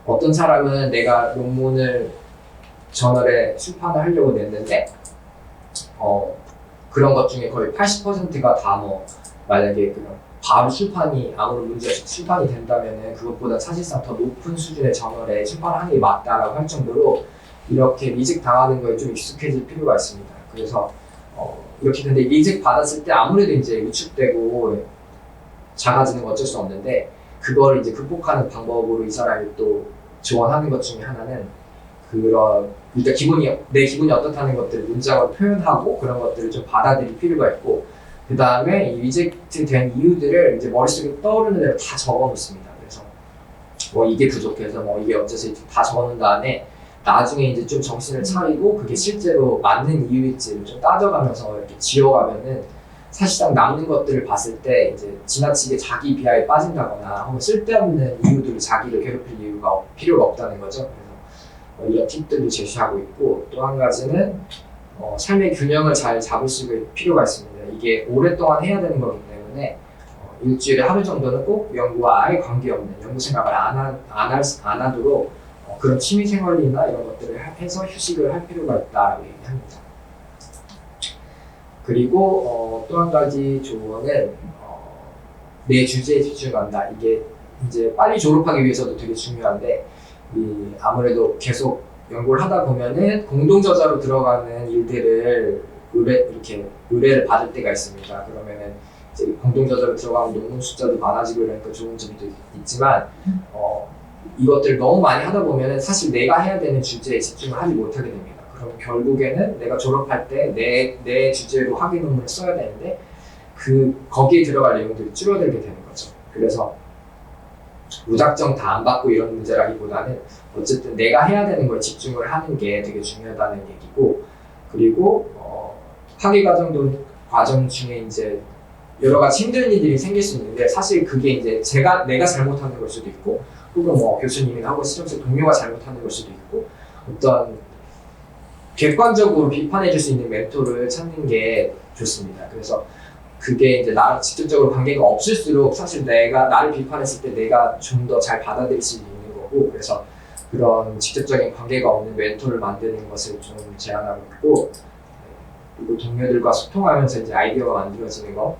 어떤 사람은 내가 논문을 저널에 출판을 하려고 냈는데 그런 것 중에 거의 80%가 다 뭐 만약에 그냥 바로 출판이 아무런 문제 없이 출판이 된다면은 그것보다 사실상 더 높은 수준의 저널에 출판하는 게 맞다라고 할 정도로 이렇게 리젝 당하는 거에 좀 익숙해질 필요가 있습니다. 그래서 이렇게 근데 리젝 받았을 때 아무래도 이제 위축되고 작아지는 건 어쩔 수 없는데 그걸 이제 극복하는 방법으로 이 사람이 또 지원하는 것 중에 하나는 그런 일단 내 기분이 어떻다는 것들을 문장으로 표현하고 그런 것들을 좀 받아들일 필요가 있고 그 다음에 이 리젝트 된 이유들을 이제 머릿속에 떠오르는 대로 다 적어 놓습니다. 그래서 뭐 이게 부족해서 뭐 이게 어째서 다 적어 놓은 다음에 나중에 이제 좀 정신을 차리고 그게 실제로 맞는 이유일지를 좀 따져가면서 이렇게 지어가면은 사실상 남는 것들을 봤을 때 이제 지나치게 자기 비하에 빠진다거나 혹은 쓸데없는 이유들을 자기를 괴롭힐 필요가 없다는 거죠. 그래서 이런 팁들도 제시하고 있고 또 한 가지는 삶의 균형을 잘 잡으실 필요가 있습니다. 이게 오랫동안 해야 되는 거기 때문에 일주일에 하루 정도는 꼭 연구와 아예 관계없는 연구 생각을 안 하도록 그런 취미 생활이나 이런 것들을 해서 휴식을 할 필요가 있다라고 얘기합니다. 그리고 또 한 가지 조언은 내 주제에 집중한다. 이게 이제 빨리 졸업하기 위해서도 되게 중요한데 아무래도 계속 연구를 하다 보면은 공동 저자로 들어가는 일들을 의뢰를 받을 때가 있습니다. 그러면은 이제 공동 저자로 들어가면 논문 숫자도 많아지고 이러니까 좋은 점도 있지만 이것들을 너무 많이 하다 보면은 사실 내가 해야 되는 주제에 집중을 하지 못하게 됩니다. 그럼 결국에는 내가 졸업할 때 내 주제로 학위 논문을 써야 되는데 거기에 들어갈 내용들이 줄어들게 되는 거죠. 그래서 무작정 다 안 받고 이런 문제라기보다는 어쨌든 내가 해야 되는 거에 집중을 하는 게 되게 중요하다는 얘기고 그리고 학위 과정 중에 이제 여러 가지 힘든 일들이 생길 수 있는데 사실 그게 이제 내가 잘못하는 걸 수도 있고 혹은 뭐 교수님이나 하고 실험실 동료가 잘못하는 걸 수도 있고 어떤 객관적으로 비판해 줄 수 있는 멘토를 찾는 게 좋습니다. 그래서 그게 이제 나랑 직접적으로 관계가 없을수록 사실 나를 비판했을 때 내가 좀 더 잘 받아들일 수 있는 거고 그래서 그런 직접적인 관계가 없는 멘토를 만드는 것을 좀 제안하고 있고 그리고 동료들과 소통하면서 이제 아이디어가 만들어지는 거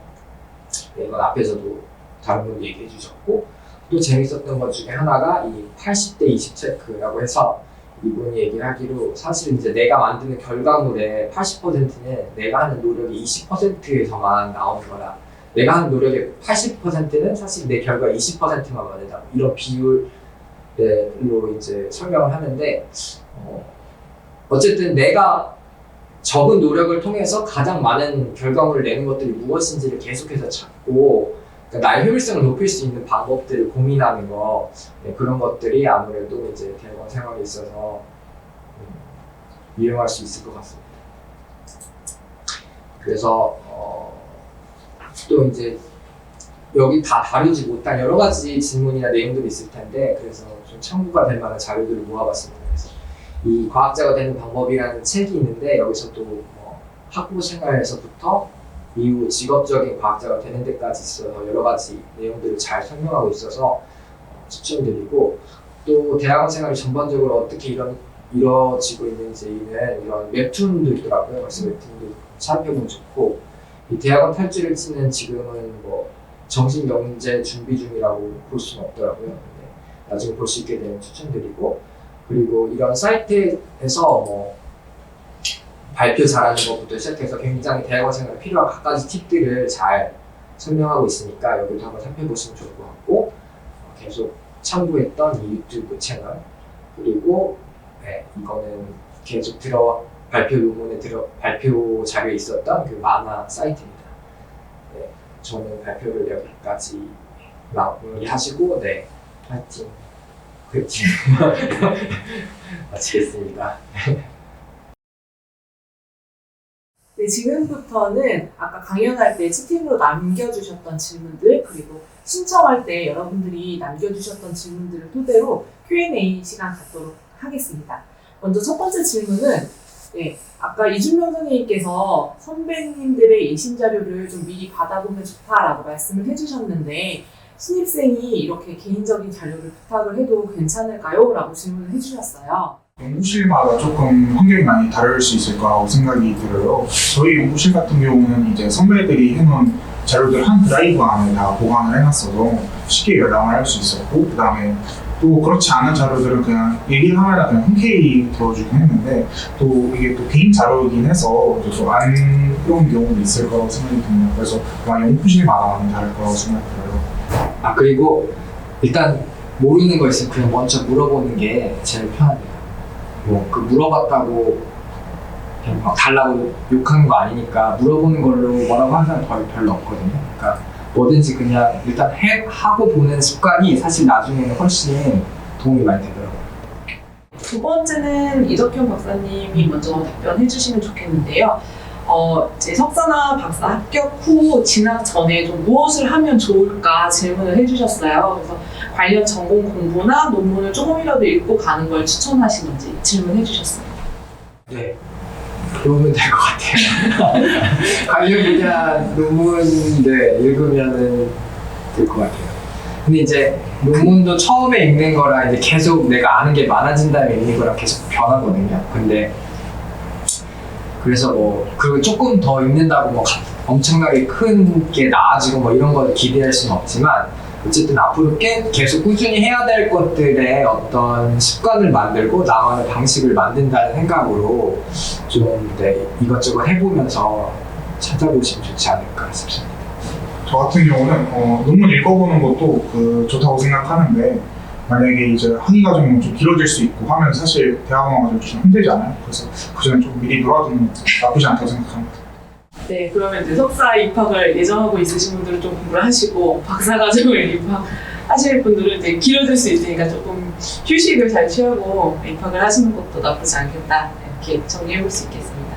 이건 앞에서도 다른 분도 얘기해 주셨고 또 재밌었던 것 중에 하나가 이 80대 20 체크라고 해서 이분이 얘기하기로 사실 이제 내가 만드는 결과물의 80%는 내가 하는 노력이 20%에서만 나오는 거라 내가 하는 노력의 80%는 사실 내 결과 20%만 받는다 이런 비율로 이제 설명을 하는데 어쨌든 내가 적은 노력을 통해서 가장 많은 결과물을 내는 것들이 무엇인지를 계속해서 찾고 그러니까 나의 효율성을 높일 수 있는 방법들을 고민하는 거 그런 것들이 아무래도 이제 대학원 생활에 있어서 유용할 수 있을 것 같습니다. 그래서 또 이제 여기 다 다루지 못한 여러 가지 질문이나 내용들이 있을 텐데 그래서 좀 참고가 될 만한 자료들을 모아봤습니다. 그래서 이 과학자가 되는 방법이라는 책이 있는데 여기서도 학부 생활에서부터 이후 직업적인 과학자가 되는 데까지 있어서 여러 가지 내용들을 잘 설명하고 있어서 추천드리고 또 대학원 생활이 전반적으로 어떻게 이루어지고 있는지는 이런 웹툰도 있더라고요. 그래서 웹툰도 살펴보면 좋고 이 대학원 탈주를 치는 지금은 뭐 정신경제 준비 중이라고 볼 수는 없더라고요. 근데 나중에 볼 수 있게 되면 추천드리고 그리고 이런 사이트에서 뭐 발표 잘하는 것부터 시작해서 굉장히 대학원 생활에 필요한 각가지 팁들을 잘 설명하고 있으니까 여기도 한번 살펴보시면 좋을 것 같고 계속 참고했던 이 유튜브 채널 그리고 이거는 계속 발표 논문에 발표 자료에 있었던 그 만화 사이트입니다. 네, 저는 발표를 여기까지 마무리하시고 네, 파이팅. 그렇지. 마치겠습니다. 네, 지금부터는 아까 강연할 때 채팅으로 남겨주셨던 질문들 그리고 신청할 때 여러분들이 남겨주셨던 질문들을 토대로 Q&A 시간 갖도록 하겠습니다. 먼저 첫 번째 질문은 아까 이준명 선생님께서 선배님들의 예신 자료를 좀 미리 받아보면 좋다라고 말씀을 해주셨는데 신입생이 이렇게 개인적인 자료를 부탁을 해도 괜찮을까요? 라고 질문을 해주셨어요. 연구실마다 조금 환경이 많이 다를 수 있을 거라고 생각이 들어요. 저희 연구실 같은 경우는 이제 선배들이 해놓은 자료들 한 드라이브 안에 다 보관을 해놨어서 쉽게 열람을 할 수 있었고, 그 다음에 또 그렇지 않은 자료들은 그냥 얘기를 하면 그냥 흔쾌히 들어주긴 했는데, 또 이게 또 개인 자료이긴 해서 또 안 그런 경우도 있을 거라고 생각이 듭니다. 그래서 아마 연구실마다 많이 다를 거라고 생각이 들어요. 아, 그리고 일단 모르는 거 있으면 그냥 먼저 물어보는 게 제일 편합니다. 뭐 그 물어봤다고 그냥 막 달라고 욕하는 거 아니니까 물어보는 걸로 뭐라고 하는 사람 별로 없거든요. 그러니까 뭐든지 그냥 일단 하고 보는 습관이 사실 나중에는 훨씬 도움이 많이 되더라고요. 두 번째는 이덕현 박사님이 먼저 답변해 주시면 좋겠는데요. 이제 석사나 박사 합격 후 진학 전에 좀 무엇을 하면 좋을까 질문을 해주셨어요. 그래서 관련 전공 공부나 논문을 조금이라도 읽고 가는 걸 추천하시는지 질문해 주셨습니다. 네, 그러면 될 것 같아요. 관련 분야 논문 읽으면은 될 것 같아요. 근데 이제 논문도 처음에 읽는 거랑 이제 계속 내가 아는 게 많아진 다음에 읽는 거랑 계속 변하거든요. 근데 그래서 뭐 그리고 조금 더 읽는다고 뭐 엄청나게 큰 게 나아지고 뭐 이런 걸 기대할 수는 없지만 어쨌든 앞으로 계속 꾸준히 해야 될 것들의 어떤 습관을 만들고 나만의 방식을 만든다는 생각으로 좀 이것저것 해보면서 찾아보시면 좋지 않을까 싶습니다. 저 같은 경우는 논문 읽어보는 것도 좋다고 생각하는데, 만약에 이제 학위 과정이 좀 길어질 수 있고 하면 사실 대학원 과정이 좀 힘들잖아요. 그래서 그 전에 좀 미리 놀아두는 것도 나쁘지 않다고 생각합니다. 네, 그러면 이제 석사 입학을 예정하고 있으신 분들은 좀 공부를 하시고 박사 과정을 입학하실 분들은 이제 길어질 수 있으니까 조금 휴식을 잘 취하고 입학을 하시는 것도 나쁘지 않겠다 이렇게 정리해 볼 수 있겠습니다.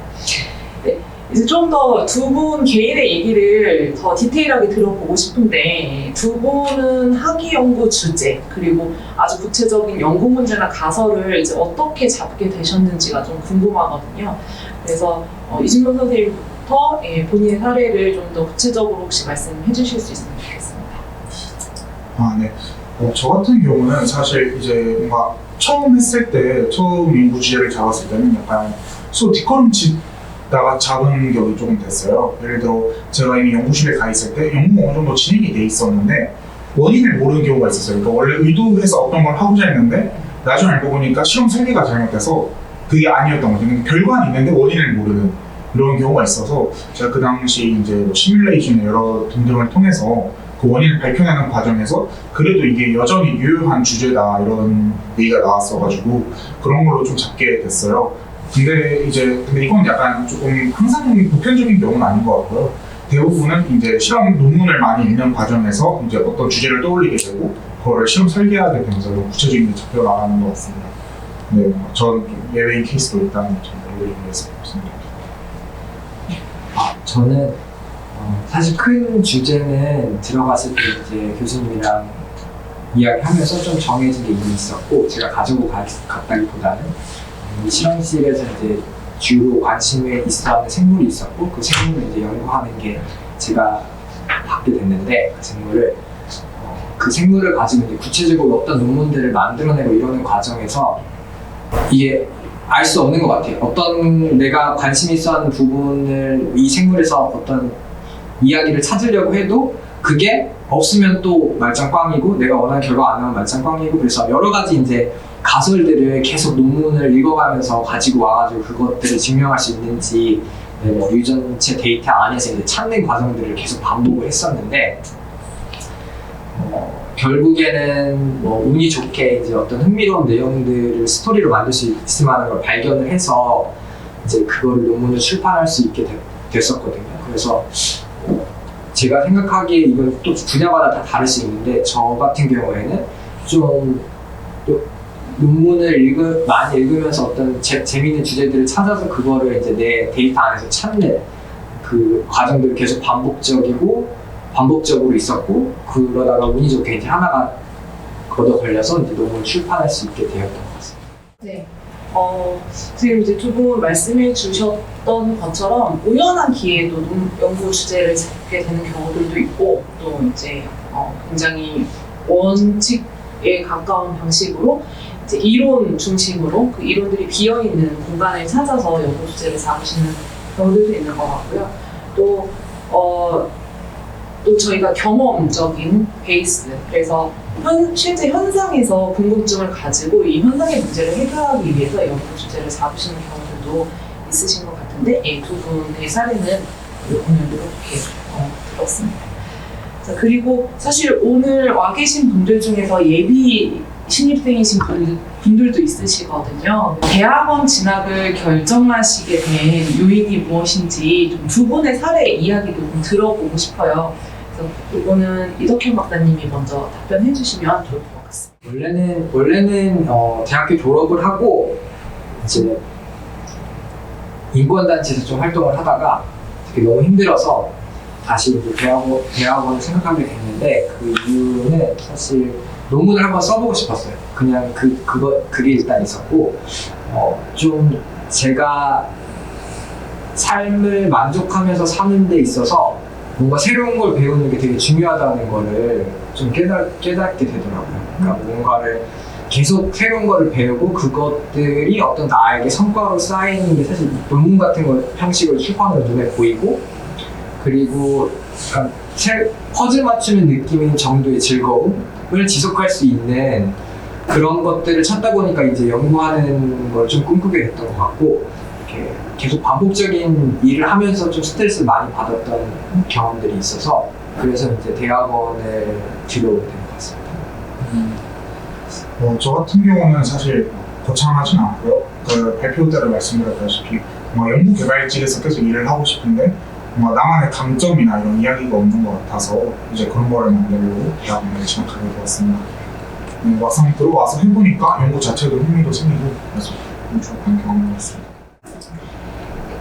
네, 이제 좀 더 두 분 개인의 얘기를 더 디테일하게 들어보고 싶은데 두 분은 학위 연구 주제 그리고 아주 구체적인 연구 문제나 가설을 이제 어떻게 잡게 되셨는지가 좀 궁금하거든요. 그래서 이준명 선생님부터 본인의 사례를 좀 더 구체적으로 혹시 말씀해 주실 수 있으면 좋겠습니다. 아, 네. 저 같은 경우는 사실 이제 뭔가 처음 했을 때, 처음 연구 주제를 잡았을 때는 약간 뒷걸음치다가 잡은 격이 조금 됐어요. 예를 들어 제가 이미 연구실에 가 있을 때 연구가 어느 정도 진행이 돼 있었는데 원인을 모르는 경우가 있었어요. 그러니까 원래 의도해서 어떤 걸 하고자 했는데 나중에 알고 보니까 실험 설계가 잘못돼서 그게 아니었던 거죠. 결과는 있는데 원인을 모르는 이런 경우가 있어서 제가 그 당시 이제 뭐 시뮬레이션 여러 등등을 통해서 그 원인을 밝혀내는 과정에서 그래도 이게 여전히 유효한 주제다 이런 얘기가 나왔어가지고 그런 걸로 좀 잡게 됐어요. 근데 이건 약간 조금 항상 보편적인 경우는 아닌 것 같고요. 대부분은 이제 실험 논문을 많이 읽는 과정에서 이제 어떤 주제를 떠올리게 되고 그거를 실험 설계하게 되면서 구체적인 게 잡혀 나가는 것 같습니다. 네, 저는 좀 예외인 케이스도 있다는 점 알려드리겠습니다. 저는 사실 큰 주제는 들어갔을 때 이제 교수님이랑 이야기하면서 좀 정해진 게 이미 있었고 제가 가지고 갔다기보다는 이 실험실에서 이제 주로 관심에 있어하는 생물이 있었고 그 생물을 이제 연구하는 게 제가 받게 됐는데 그 생물을 가지고 이제 구체적으로 어떤 논문들을 만들어내고 이러는 과정에서 이게 알 수 없는 것 같아요. 어떤 내가 관심 있어하는 부분을 이 생물에서 어떤 이야기를 찾으려고 해도 그게 없으면 또 말짱꽝이고 내가 원하는 결과 안 나오면 말짱꽝이고 그래서 여러 가지 이제 가설들을 계속 논문을 읽어가면서 가지고 와가지고 그것들을 증명할 수 있는지 뭐 유전체 데이터 안에서 이제 찾는 과정들을 계속 반복을 했었는데 결국에는 뭐 운이 좋게 이제 어떤 흥미로운 내용들을 스토리로 만들 수 있을 만한 걸 발견을 해서 이제 그거를 논문을 출판할 수 있게 됐었거든요. 그래서 제가 생각하기에 이건 또 분야마다 다 다를 수 있는데 저 같은 경우에는 좀 논문을 많이 읽으면서 어떤 재미있는 주제들을 찾아서 그거를 이제 내 데이터 안에서 찾는 그 과정들이 계속 반복적으로 있었고, 그러다가 운이 좋게 이제 하나가 걷어 걸려서 이제 논문을 출판할 수 있게 되었던 것 같습니다. 네. 지금 이제 두 분 말씀해 주셨던 것처럼 우연한 기회에도 연구 주제를 잡게 되는 경우들도 있고, 또 이제 굉장히 원칙에 가까운 방식으로 이제 이론 중심으로 그 이론들이 비어 있는 공간을 찾아서 연구 주제를 잡으시는 경우들도 있는 것 같고요. 또 저희가 경험적인 베이스, 그래서 실제 현상에서 궁금증을 가지고 이 현상의 문제를 해결하기 위해서 연구 주제를 잡으시는 경우들도 있으신 것 같은데, 두 분의 사례는 오늘 이렇게 들었습니다. 자, 그리고 사실 오늘 와 계신 분들 중에서 예비 신입생이신 분들도 있으시거든요. 대학원 진학을 결정하시게 된 요인이 무엇인지 좀 두 분의 사례 이야기도 좀 들어보고 싶어요. 그래서 이거는 이덕현 박사님이 먼저 답변해 주시면 좋을 것 같습니다. 원래는 대학교 졸업을 하고 이제 인권단체에서 좀 활동을 하다가 되게 너무 힘들어서 다시 이제 대학원을 생각하게 됐는데, 그 이유는 사실 논문을 한번 써보고 싶었어요. 그냥 그게 일단 있었고, 좀 제가 삶을 만족하면서 사는 데 있어서 뭔가 새로운 걸 배우는 게 되게 중요하다는 거를 좀 깨닫게 되더라고요. 그러니까 뭔가를 계속 새로운 거를 배우고 그것들이 어떤 나에게 성과로 쌓이는 게 사실 논문 같은 거 형식으로 출판으로 눈에 보이고, 그리고 약간 퍼즐 맞추는 느낌인 정도의 즐거움을 지속할 수 있는 그런 것들을 찾다 보니까 이제 연구하는 걸 좀 꿈꾸게 됐던 것 같고, 이렇게 계속 반복적인 일을 하면서 좀 스트레스를 많이 받았던 경험들이 있어서, 그래서 이제 대학원을 들어오게 된 것 같습니다. 저 같은 경우는 사실 거창하진 않고요. 그 발표 때를 말씀드렸다시피 연구 개발직에서 계속 일을 하고 싶은데 나만의 강점이나 이런 이야기가 없는 것 같아서 이제 그런 거를 만들려고 대학원에 진학하게 되었습니다. 막상 들어와서 해보니까 연구 자체도 흥미도 생기고 그래서 좋은 경험이었습니다.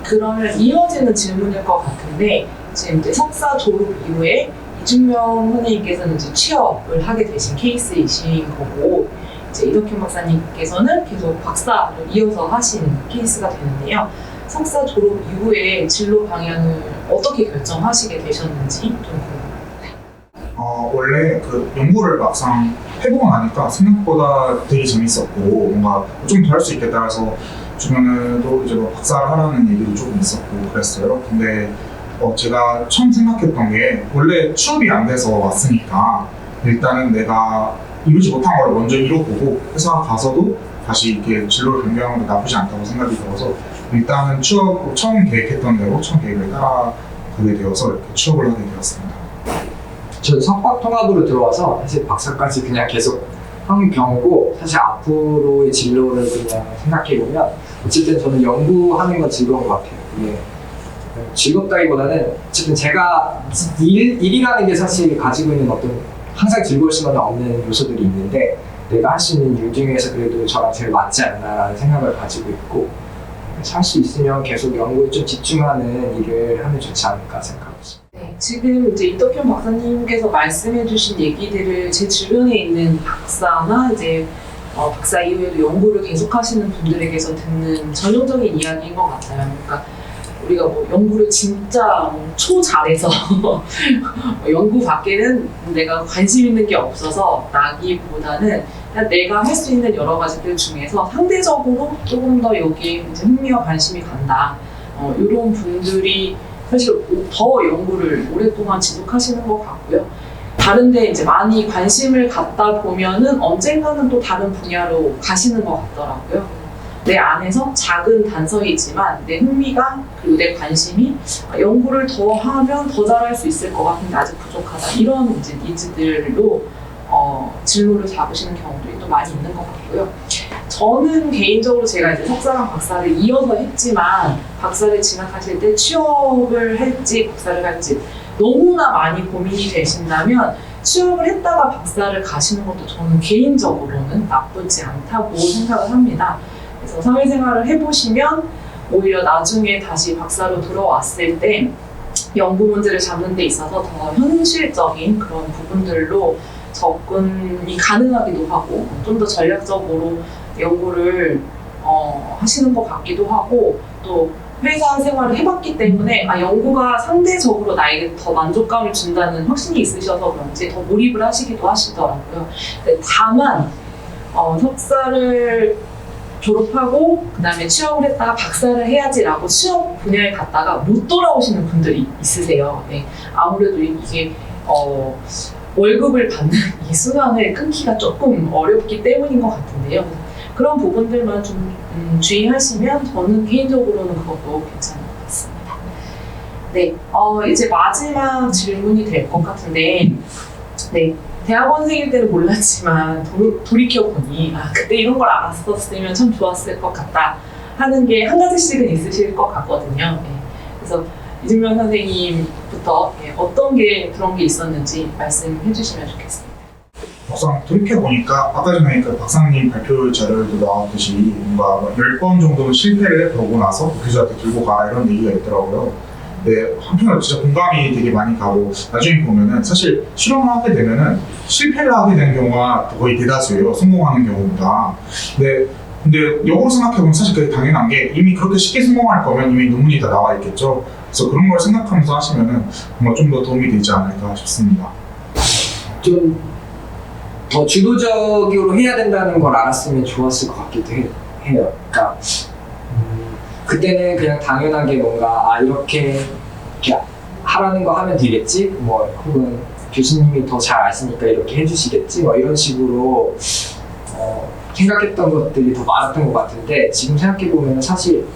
그러면 이어지는 질문일 것 같은데, 지금 이제 석사 졸업 이후에 이준명 선생님께서는 이제 취업을 하게 되신 케이스이신 거고, 이제 이덕현 박사님께서는 계속 박사를 이어서 하신 케이스가 되는데요. 석사 졸업 이후에 진로 방향을 어떻게 결정하시게 되셨는지 좀 궁금합니다. 원래 그 연구를 막상 해보고 나니까 생각보다 되게 재밌었고 뭔가 좀 더 할 수 있겠다 해서 주변에도 이제 박사를 하라는 얘기도 조금 있었고 그랬어요. 근데 제가 처음 생각했던 게 원래 취업이 안 돼서 왔으니까 일단은 내가 이루지 못한 걸 먼저 이뤄보고 회사 가서도 다시 이렇게 진로를 변경하는 게 나쁘지 않다고 생각이 들어서 일단은 처음 계획했던 대로 처음 계획을 따라가게 되어서 이렇게 취업을 하게 되었습니다. 저는 석박 통합으로 들어와서 사실 박사까지 그냥 계속 한 경우고, 사실 앞으로의 진로를 그냥 생각해보면 어쨌든 저는 연구하는 건 즐거운 것 같아요. 이게 즐겁다기보다는 어쨌든 제가 일이라는 게 사실 가지고 있는 어떤 항상 즐거울 수만은 없는 요소들이 있는데, 내가 할 수 있는 일 중에서 그래도 저랑 제일 맞지 않나라는 생각을 가지고 있고, 할 수 있으면 계속 연구에 좀 집중하는 일을 하면 좋지 않을까 생각하고 있습니다. 네, 지금 이제 이덕현 박사님께서 말씀해주신 얘기들을 제 주변에 있는 박사나 이제 박사 이후에도 연구를 계속하시는 분들에게서 듣는 전형적인 이야기인 것 같아요. 그러니까 우리가 연구를 진짜 초잘해서 연구 밖에는 내가 관심 있는 게 없어서 나기보다는 그냥 내가 할 수 있는 여러 가지들 중에서 상대적으로 조금 더 여기에 이제 흥미와 관심이 간다. 이런 분들이 사실 더 연구를 오랫동안 지속하시는 것 같고요. 다른데 이제 많이 관심을 갖다 보면은 언젠가는 또 다른 분야로 가시는 것 같더라고요. 내 안에서 작은 단서이지만 내 흥미가 그리고 내 관심이 연구를 더 하면 더 잘할 수 있을 것 같은데 아직 부족하다. 이런 이제 니즈들로 진로를 잡으시는 경우들이 또 많이 있는 것 같고요. 저는 개인적으로 제가 이제 석사랑 박사를 이어서 했지만 박사를 진학하실 때 취업을 할지 박사를 할지 너무나 많이 고민이 되신다면 취업을 했다가 박사를 가시는 것도 저는 개인적으로는 나쁘지 않다고 생각을 합니다. 그래서 사회생활을 해보시면 오히려 나중에 다시 박사로 들어왔을 때 연구 문제를 잡는 데 있어서 더 현실적인 그런 부분들로 접근이 가능하기도 하고 좀 더 전략적으로 연구를 하시는 것 같기도 하고 또 회사 생활을 해봤기 때문에 연구가 상대적으로 나에게 더 만족감을 준다는 확신이 있으셔서 그런지 더 몰입을 하시기도 하시더라고요. 다만 석사를 졸업하고 그다음에 취업을 했다가 박사를 해야지라고 취업 분야에 갔다가 못 돌아오시는 분들이 있으세요. 네. 아무래도 이게 월급을 받는 이 순환을 끊기가 조금 어렵기 때문인 것 같은데요. 그런 부분들만 좀 주의하시면 저는 개인적으로는 그것도 괜찮은 것 같습니다. 네, 이제 마지막 질문이 될 것 같은데, 네, 대학원생일 때는 몰랐지만 돌이켜보니 그때 이런 걸 알았었으면 참 좋았을 것 같다 하는 게 한 가지씩은 있으실 것 같거든요. 네, 그래서 이준명 선생님부터 어떤 게 그런 게 있었는지 말씀해 주시면 좋겠습니다. 막상 돌이켜보니까 아까 전에 그 박사님 발표 자료에도 나왔듯이 뭔가 10번 정도는 실패를 해보고 나서 교수한테 들고 가라 이런 얘기가 있더라고요. 근데 한편으로 진짜 공감이 되게 많이 가고 나중에 보면은 사실 실험을 하게 되면은 실패를 하게 되는 경우가 거의 대다수예요. 성공하는 경우보다. 근데 역으로 생각해보면 사실 그게 당연한 게 이미 그렇게 쉽게 성공할 거면 이미 논문이 다 나와 있겠죠. 그래서 그런 걸 생각하면서 하시면은 뭔가 좀 더 도움이 되지 않을까 싶습니다. 좀 더 주도적으로 해야 된다는 걸 알았으면 좋았을 것 같기도 해요. 그러니까 그때는 그냥 당연하게 뭔가 이렇게 하라는 거 하면 되겠지, 뭐 혹은 교수님이 더 잘 아시니까 이렇게 해주시겠지, 뭐 이런 식으로 생각했던 것들이 더 많았던 것 같은데 지금 생각해 보면 사실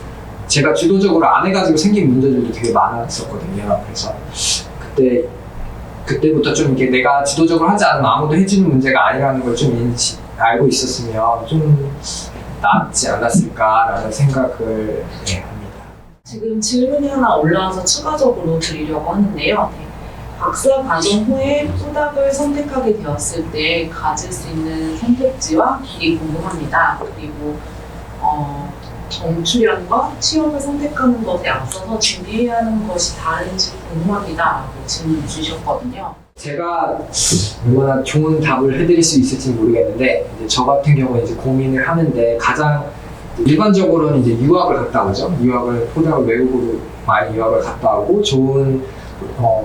제가 주도적으로 안 해가지고 생긴 문제들도 되게 많았었거든요. 그래서 그때부터 좀 이렇게 내가 주도적으로 하지 않으면 아무도 해주는 문제가 아니라는 걸 좀 알고 있었으면 좀 낫지 않았을까라는 생각을 합니다. 지금 질문이 하나 올라와서 추가적으로 드리려고 하는데요. 네. 박사 과정 후에 후닥을 선택하게 되었을 때 가질 수 있는 선택지와 길이 궁금합니다. 그리고 정출연과 취업을 선택하는 것에 앞서서 준비해야 하는 것이 다른지 궁금합니다. 라고 질문 주셨거든요. 제가 얼마나 좋은 답을 해드릴 수 있을지 모르겠는데 이제 저 같은 경우는 이제 고민을 하는데 가장 일반적으로는 이제 유학을 갔다 오죠. 포닥을 외국으로 많이 유학을 갔다 오고 좋은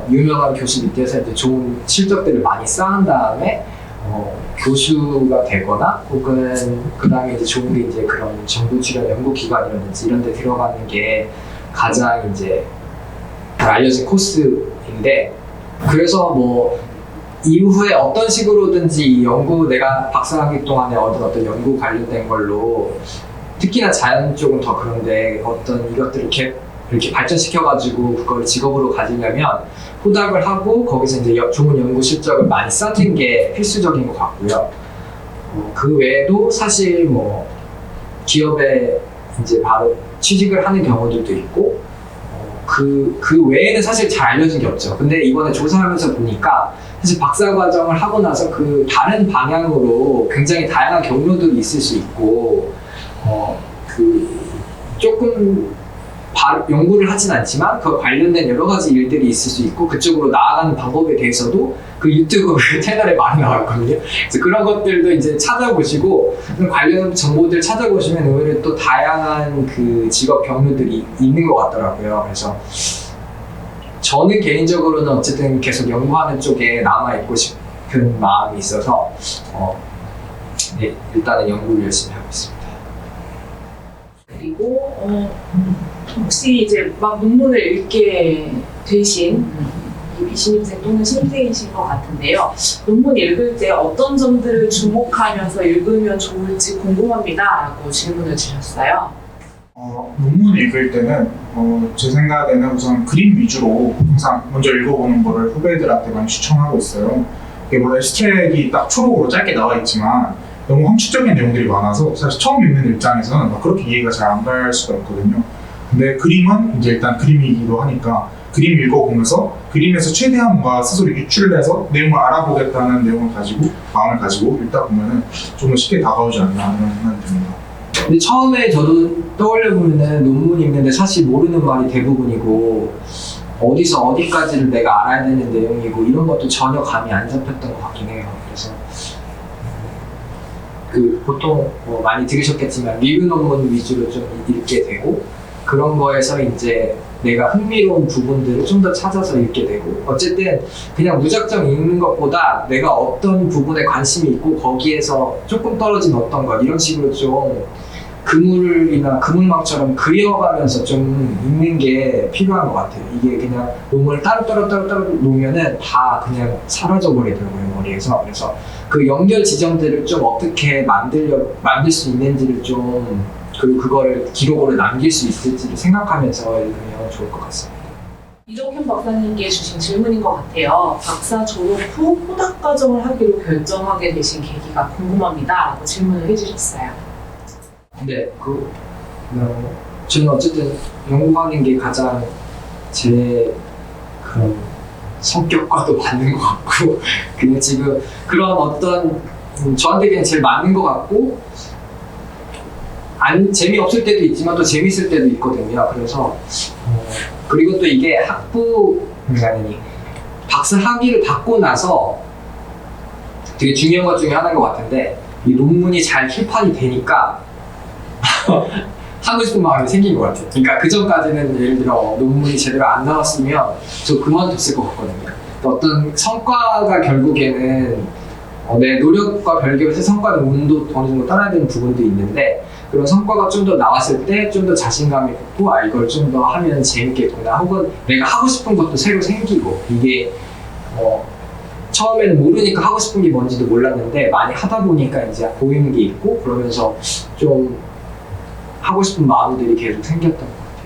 유명한 교수 밑에서 이제 좋은 실적들을 많이 쌓은 다음에 교수가 되거나 혹은 그 다음에 이제 좋은 게 이제 그런 정부 출연 연구기관이라든지 이런 데 들어가는 게 가장 이제 잘 알려진 코스인데 그래서 뭐 이후에 어떤 식으로든지 내가 박사학위 동안에 얻은 어떤 연구 관련된 걸로 특히나 자연 쪽은 더 그런데 어떤 이것들을 이렇게 발전시켜가지고 그걸 직업으로 가지려면 후닥을 하고 거기서 이제 좋은 연구 실적을 많이 쌓는 게 필수적인 것 같고요. 그 외에도 사실 뭐 기업에 이제 바로 취직을 하는 경우들도 있고 그 외에는 사실 잘 알려진 게 없죠. 근데 이번에 조사하면서 보니까 사실 박사 과정을 하고 나서 그 다른 방향으로 굉장히 다양한 경로들이 있을 수 있고 조금 연구를 하진 않지만 그 관련된 여러 가지 일들이 있을 수 있고 그쪽으로 나아가는 방법에 대해서도 그 유튜브 채널에 많이 나왔거든요. 그래서 그런 것들도 이제 찾아보시고 관련 정보들 찾아보시면 오히려 또 다양한 그 직업 경로들이 있는 것 같더라고요. 그래서 저는 개인적으로는 어쨌든 계속 연구하는 쪽에 남아있고 싶은 마음이 있어서 네, 일단은 연구를 열심히 하고 있습니다. 그리고 혹시 이제 막 논문을 읽게 되신 비신입생 또는 신입생이신 것 같은데요. 논문 읽을 때 어떤 점들을 주목하면서 읽으면 좋을지 궁금합니다. 라고 질문을 주셨어요. 논문 읽을 때는 제 생각에는 우선 그림 위주로 항상 먼저 읽어보는 거를 후배들한테 많이 추천하고 있어요. 이게 뭐 에스트랙이 딱 초록으로 짧게 나와 있지만 너무 함축적인 내용들이 많아서 사실 처음 읽는 입장에서는 막 그렇게 이해가 잘 안 갈 수가 있거든요. 근데 그림은 이제 일단 그림이기도 하니까 그림 읽어보면서 그림에서 최대한 뭔가 스스로 유출을 해서 내용을 알아보겠다는 내용을 가지고 마음을 가지고 읽다 보면은 좀 더 쉽게 다가오지 않나 이런 생각이 듭니다. 근데 처음에 저도 떠올려보면은 논문 읽는데 사실 모르는 말이 대부분이고 어디서 어디까지를 내가 알아야 되는 내용이고 이런 것도 전혀 감이 안 잡혔던 것 같긴 해요. 그래서 보통 많이 들으셨겠지만 리뷰 논문 위주로 좀 읽게 되고 그런 거에서 이제 내가 흥미로운 부분들을 좀 더 찾아서 읽게 되고 어쨌든 그냥 무작정 읽는 것보다 내가 어떤 부분에 관심이 있고 거기에서 조금 떨어진 어떤 것 이런 식으로 좀 그물이나 그물망처럼 그려가면서 좀 읽는 게 필요한 것 같아요. 이게 그냥 논문을 따로 놓으면은 다 그냥 사라져 버리더라고요, 머리에서. 그래서 그 연결 지점들을 좀 어떻게 만들 수 있는지를 좀 그리고 그거를 기록으로 남길 수 있을지를 생각하면서 읽으면 좋을 것 같습니다. 이종현 박사님께 주신 질문인 것 같아요. 박사 졸업 후 포닥 과정을 하기로 결정하게 되신 계기가 궁금합니다. 라고 질문을 해주셨어요. 근데 저는 어쨌든 연구하는 게 가장 제 그런 성격과도 맞는 것 같고 그냥 지금 그런 어떤 저한테 그냥 제일 맞는 것 같고 재미없을 때도 있지만 또 재밌을 때도 있거든요. 그래서 그리고 또 이게 박사 학위를 받고 나서 되게 중요한 것 중에 하나인 것 같은데 이 논문이 잘 출판이 되니까 하고 싶은 마음이 생긴 것 같아요. 그러니까 그 전까지는 예를 들어 논문이 제대로 안 나왔으면 저 그만뒀을 것 같거든요. 어떤 성과가 결국에는 내 노력과 별개로 성과는 운도 어느 정도 따라야 되는 부분도 있는데 그런 성과가 좀 더 나왔을 때 좀 더 자신감이 붙고 이걸 좀 더 하면 재밌겠구나 혹은 내가 하고 싶은 것도 새로 생기고 이게 처음에는 모르니까 하고 싶은 게 뭔지도 몰랐는데 많이 하다 보니까 이제 보이는 게 있고 그러면서 좀 하고 싶은 마음들이 계속 생겼던 것 같아요.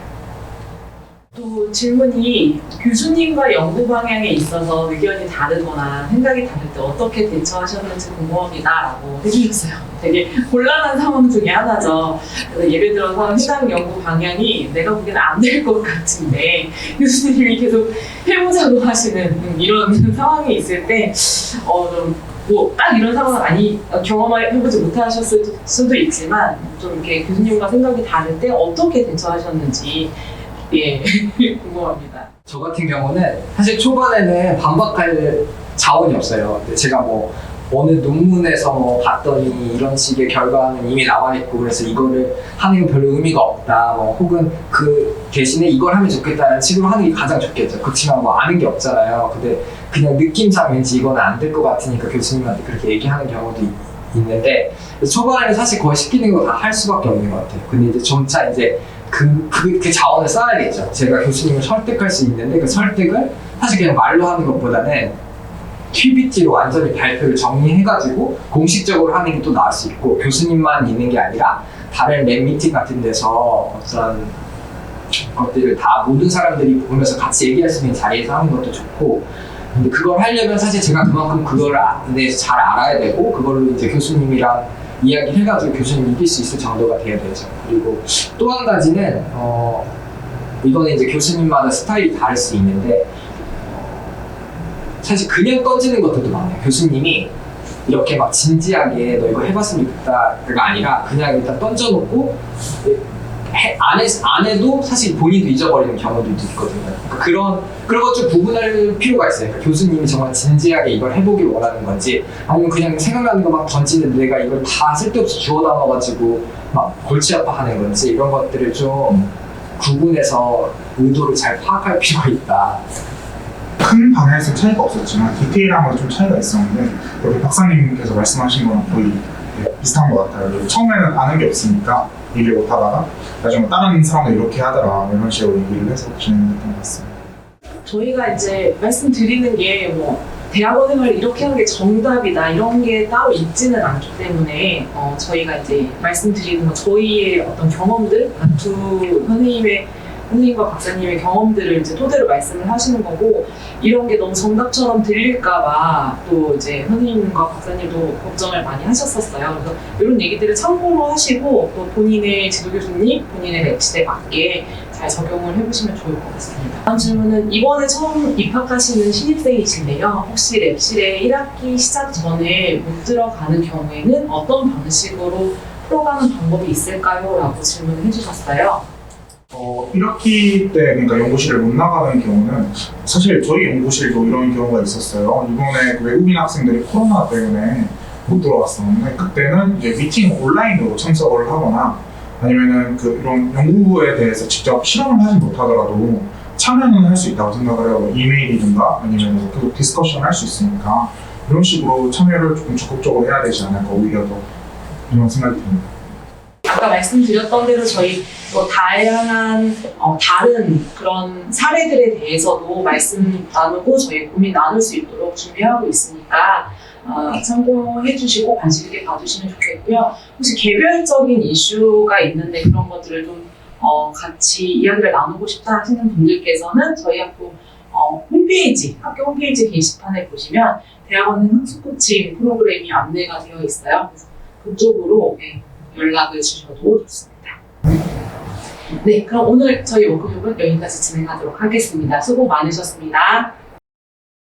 또 질문이 교수님과 연구 방향에 있어서 의견이 다르거나 생각이 다를 때 어떻게 대처하셨는지 궁금합니다. 라고 해주셨어요. 되게 곤란한 상황 중에 하나죠. 그래서 예를 들어서 해당 연구 방향이 내가 보기에는 안 될 것 같은데 교수님이 계속 해보자고 하시는 이런 상황이 있을 때 딱 이런 상황은 경험해보지 못하셨을 수도 있지만 좀 이렇게 교수님과 생각이 다를 때 어떻게 대처하셨는지 궁금합니다. 저 같은 경우는 사실 초반에는 반박할 자원이 없어요. 근데 제가 어느 논문에서 봤더니 이런 식의 결과는 이미 나와 있고 그래서 이거를 하는 게 별로 의미가 없다. 혹은 그 대신에 이걸 하면 좋겠다는 식으로 하는 게 가장 좋겠죠. 그렇지만 아는 게 없잖아요. 근데 그냥 느낌상 왠지 이거는 안 될 것 같으니까 교수님한테 그렇게 얘기하는 경우도 있는데 초반에는 사실 거의 시키는 거 다 할 수밖에 없는 것 같아요. 근데 이제 점차 이제 그 자원을 쌓아야겠죠. 제가 교수님을 설득할 수 있는데 그 설득을 사실 그냥 말로 하는 것보다는 PPT로 완전히 발표를 정리해가지고 공식적으로 하는 게 또 나을 수 있고 교수님만 있는 게 아니라 다른 랩 미팅 같은 데서 어떤 것들을 다 모든 사람들이 보면서 같이 얘기할 수 있는 자리에서 하는 것도 좋고 근데 그걸 하려면 사실 제가 그만큼 그걸 대해서 잘 알아야 되고 그걸로 이제 교수님이랑 이야기를 해가지고 교수님 이길 수 있을 정도가 돼야 되죠. 그리고 또 한 가지는 이거는 이제 교수님마다 스타일이 다를 수 있는데 사실 그냥 던지는 것들도 많아요. 교수님이 이렇게 막 진지하게 너 이거 해봤으면 좋겠다가 아니라 그냥 일단 던져놓고 안 해도 사실 본인도 잊어버리는 경우도 있거든요. 그러니까 그런 것 좀 구분할 필요가 있어요. 그러니까 교수님이 정말 진지하게 이걸 해보길 원하는 건지 아니면 그냥 생각나는 거 막 던지는데 내가 이걸 다 쓸데없이 주워 담아가지고 막 골치 아파하는 건지 이런 것들을 좀 구분해서 의도를 잘 파악할 필요가 있다. 큰 방향에서 차이가 없었지만 디테일한 건 좀 차이가 있었는데 우리 박사님께서 말씀하신 거랑 거의 비슷한 것 같아요. 처음에는 아는 게 없으니까 얘기를 못하다가 나중에 다른 사람도 이렇게 하더라 이런 식으로 얘기를 해서 진행했던 것 같습니다. 저희가 이제 말씀드리는 게 대학원 생활을 이렇게 하는 게 정답이다 이런 게 따로 있지는 않기 때문에 저희가 이제 말씀드리는 건 저희의 어떤 경험들 두 선생님의 선생님과 박사님의 경험들을 이제 토대로 말씀을 하시는 거고, 이런 게 너무 정답처럼 들릴까봐 또 이제 선생님과 박사님도 걱정을 많이 하셨었어요. 그래서 이런 얘기들을 참고로 하시고 또 본인의 지도교수님, 본인의 랩실에 맞게 잘 적용을 해보시면 좋을 것 같습니다. 다음 질문은 이번에 처음 입학하시는 신입생이신데요. 혹시 랩실에 1학기 시작 전에 못 들어가는 경우에는 어떤 방식으로 풀어가는 방법이 있을까요? 라고 질문을 해주셨어요. 1학기 때 그러니까 연구실을 못 나가는 경우는 사실 저희 연구실도 이런 경우가 있었어요. 이번에 그 외국인 학생들이 코로나 때문에 못 들어왔었는데 그때는 이제 미팅 온라인으로 참석을 하거나 아니면은 그 이런 연구에 대해서 직접 실험을 하지 못하더라도 참여는 할 수 있다고 생각을 해요. 이메일이든가 아니면 계속 디스커션 할 수 있으니까 이런 식으로 참여를 조금 적극적으로 해야 되지 않을까 오히려 더 이런 생각이 듭니다. 아까 말씀드렸던 대로 저희 또 다양한 다른 그런 사례들에 대해서도 말씀 나누고 저희 고민 나눌 수 있도록 준비하고 있으니까 참고해 주시고 관심 있게 봐주시면 좋겠고요. 혹시 개별적인 이슈가 있는데 그런 것들을 좀 같이 이야기를 나누고 싶다 하시는 분들께서는 저희 학교 홈페이지, 학교 홈페이지 게시판에 보시면 대학원생 학습 코칭 프로그램이 안내가 되어 있어요. 그래서 그쪽으로 연락을 주셔도 좋습니다. 네, 그럼 오늘 저희 워크숍은 여기까지 진행하도록 하겠습니다. 수고 많으셨습니다.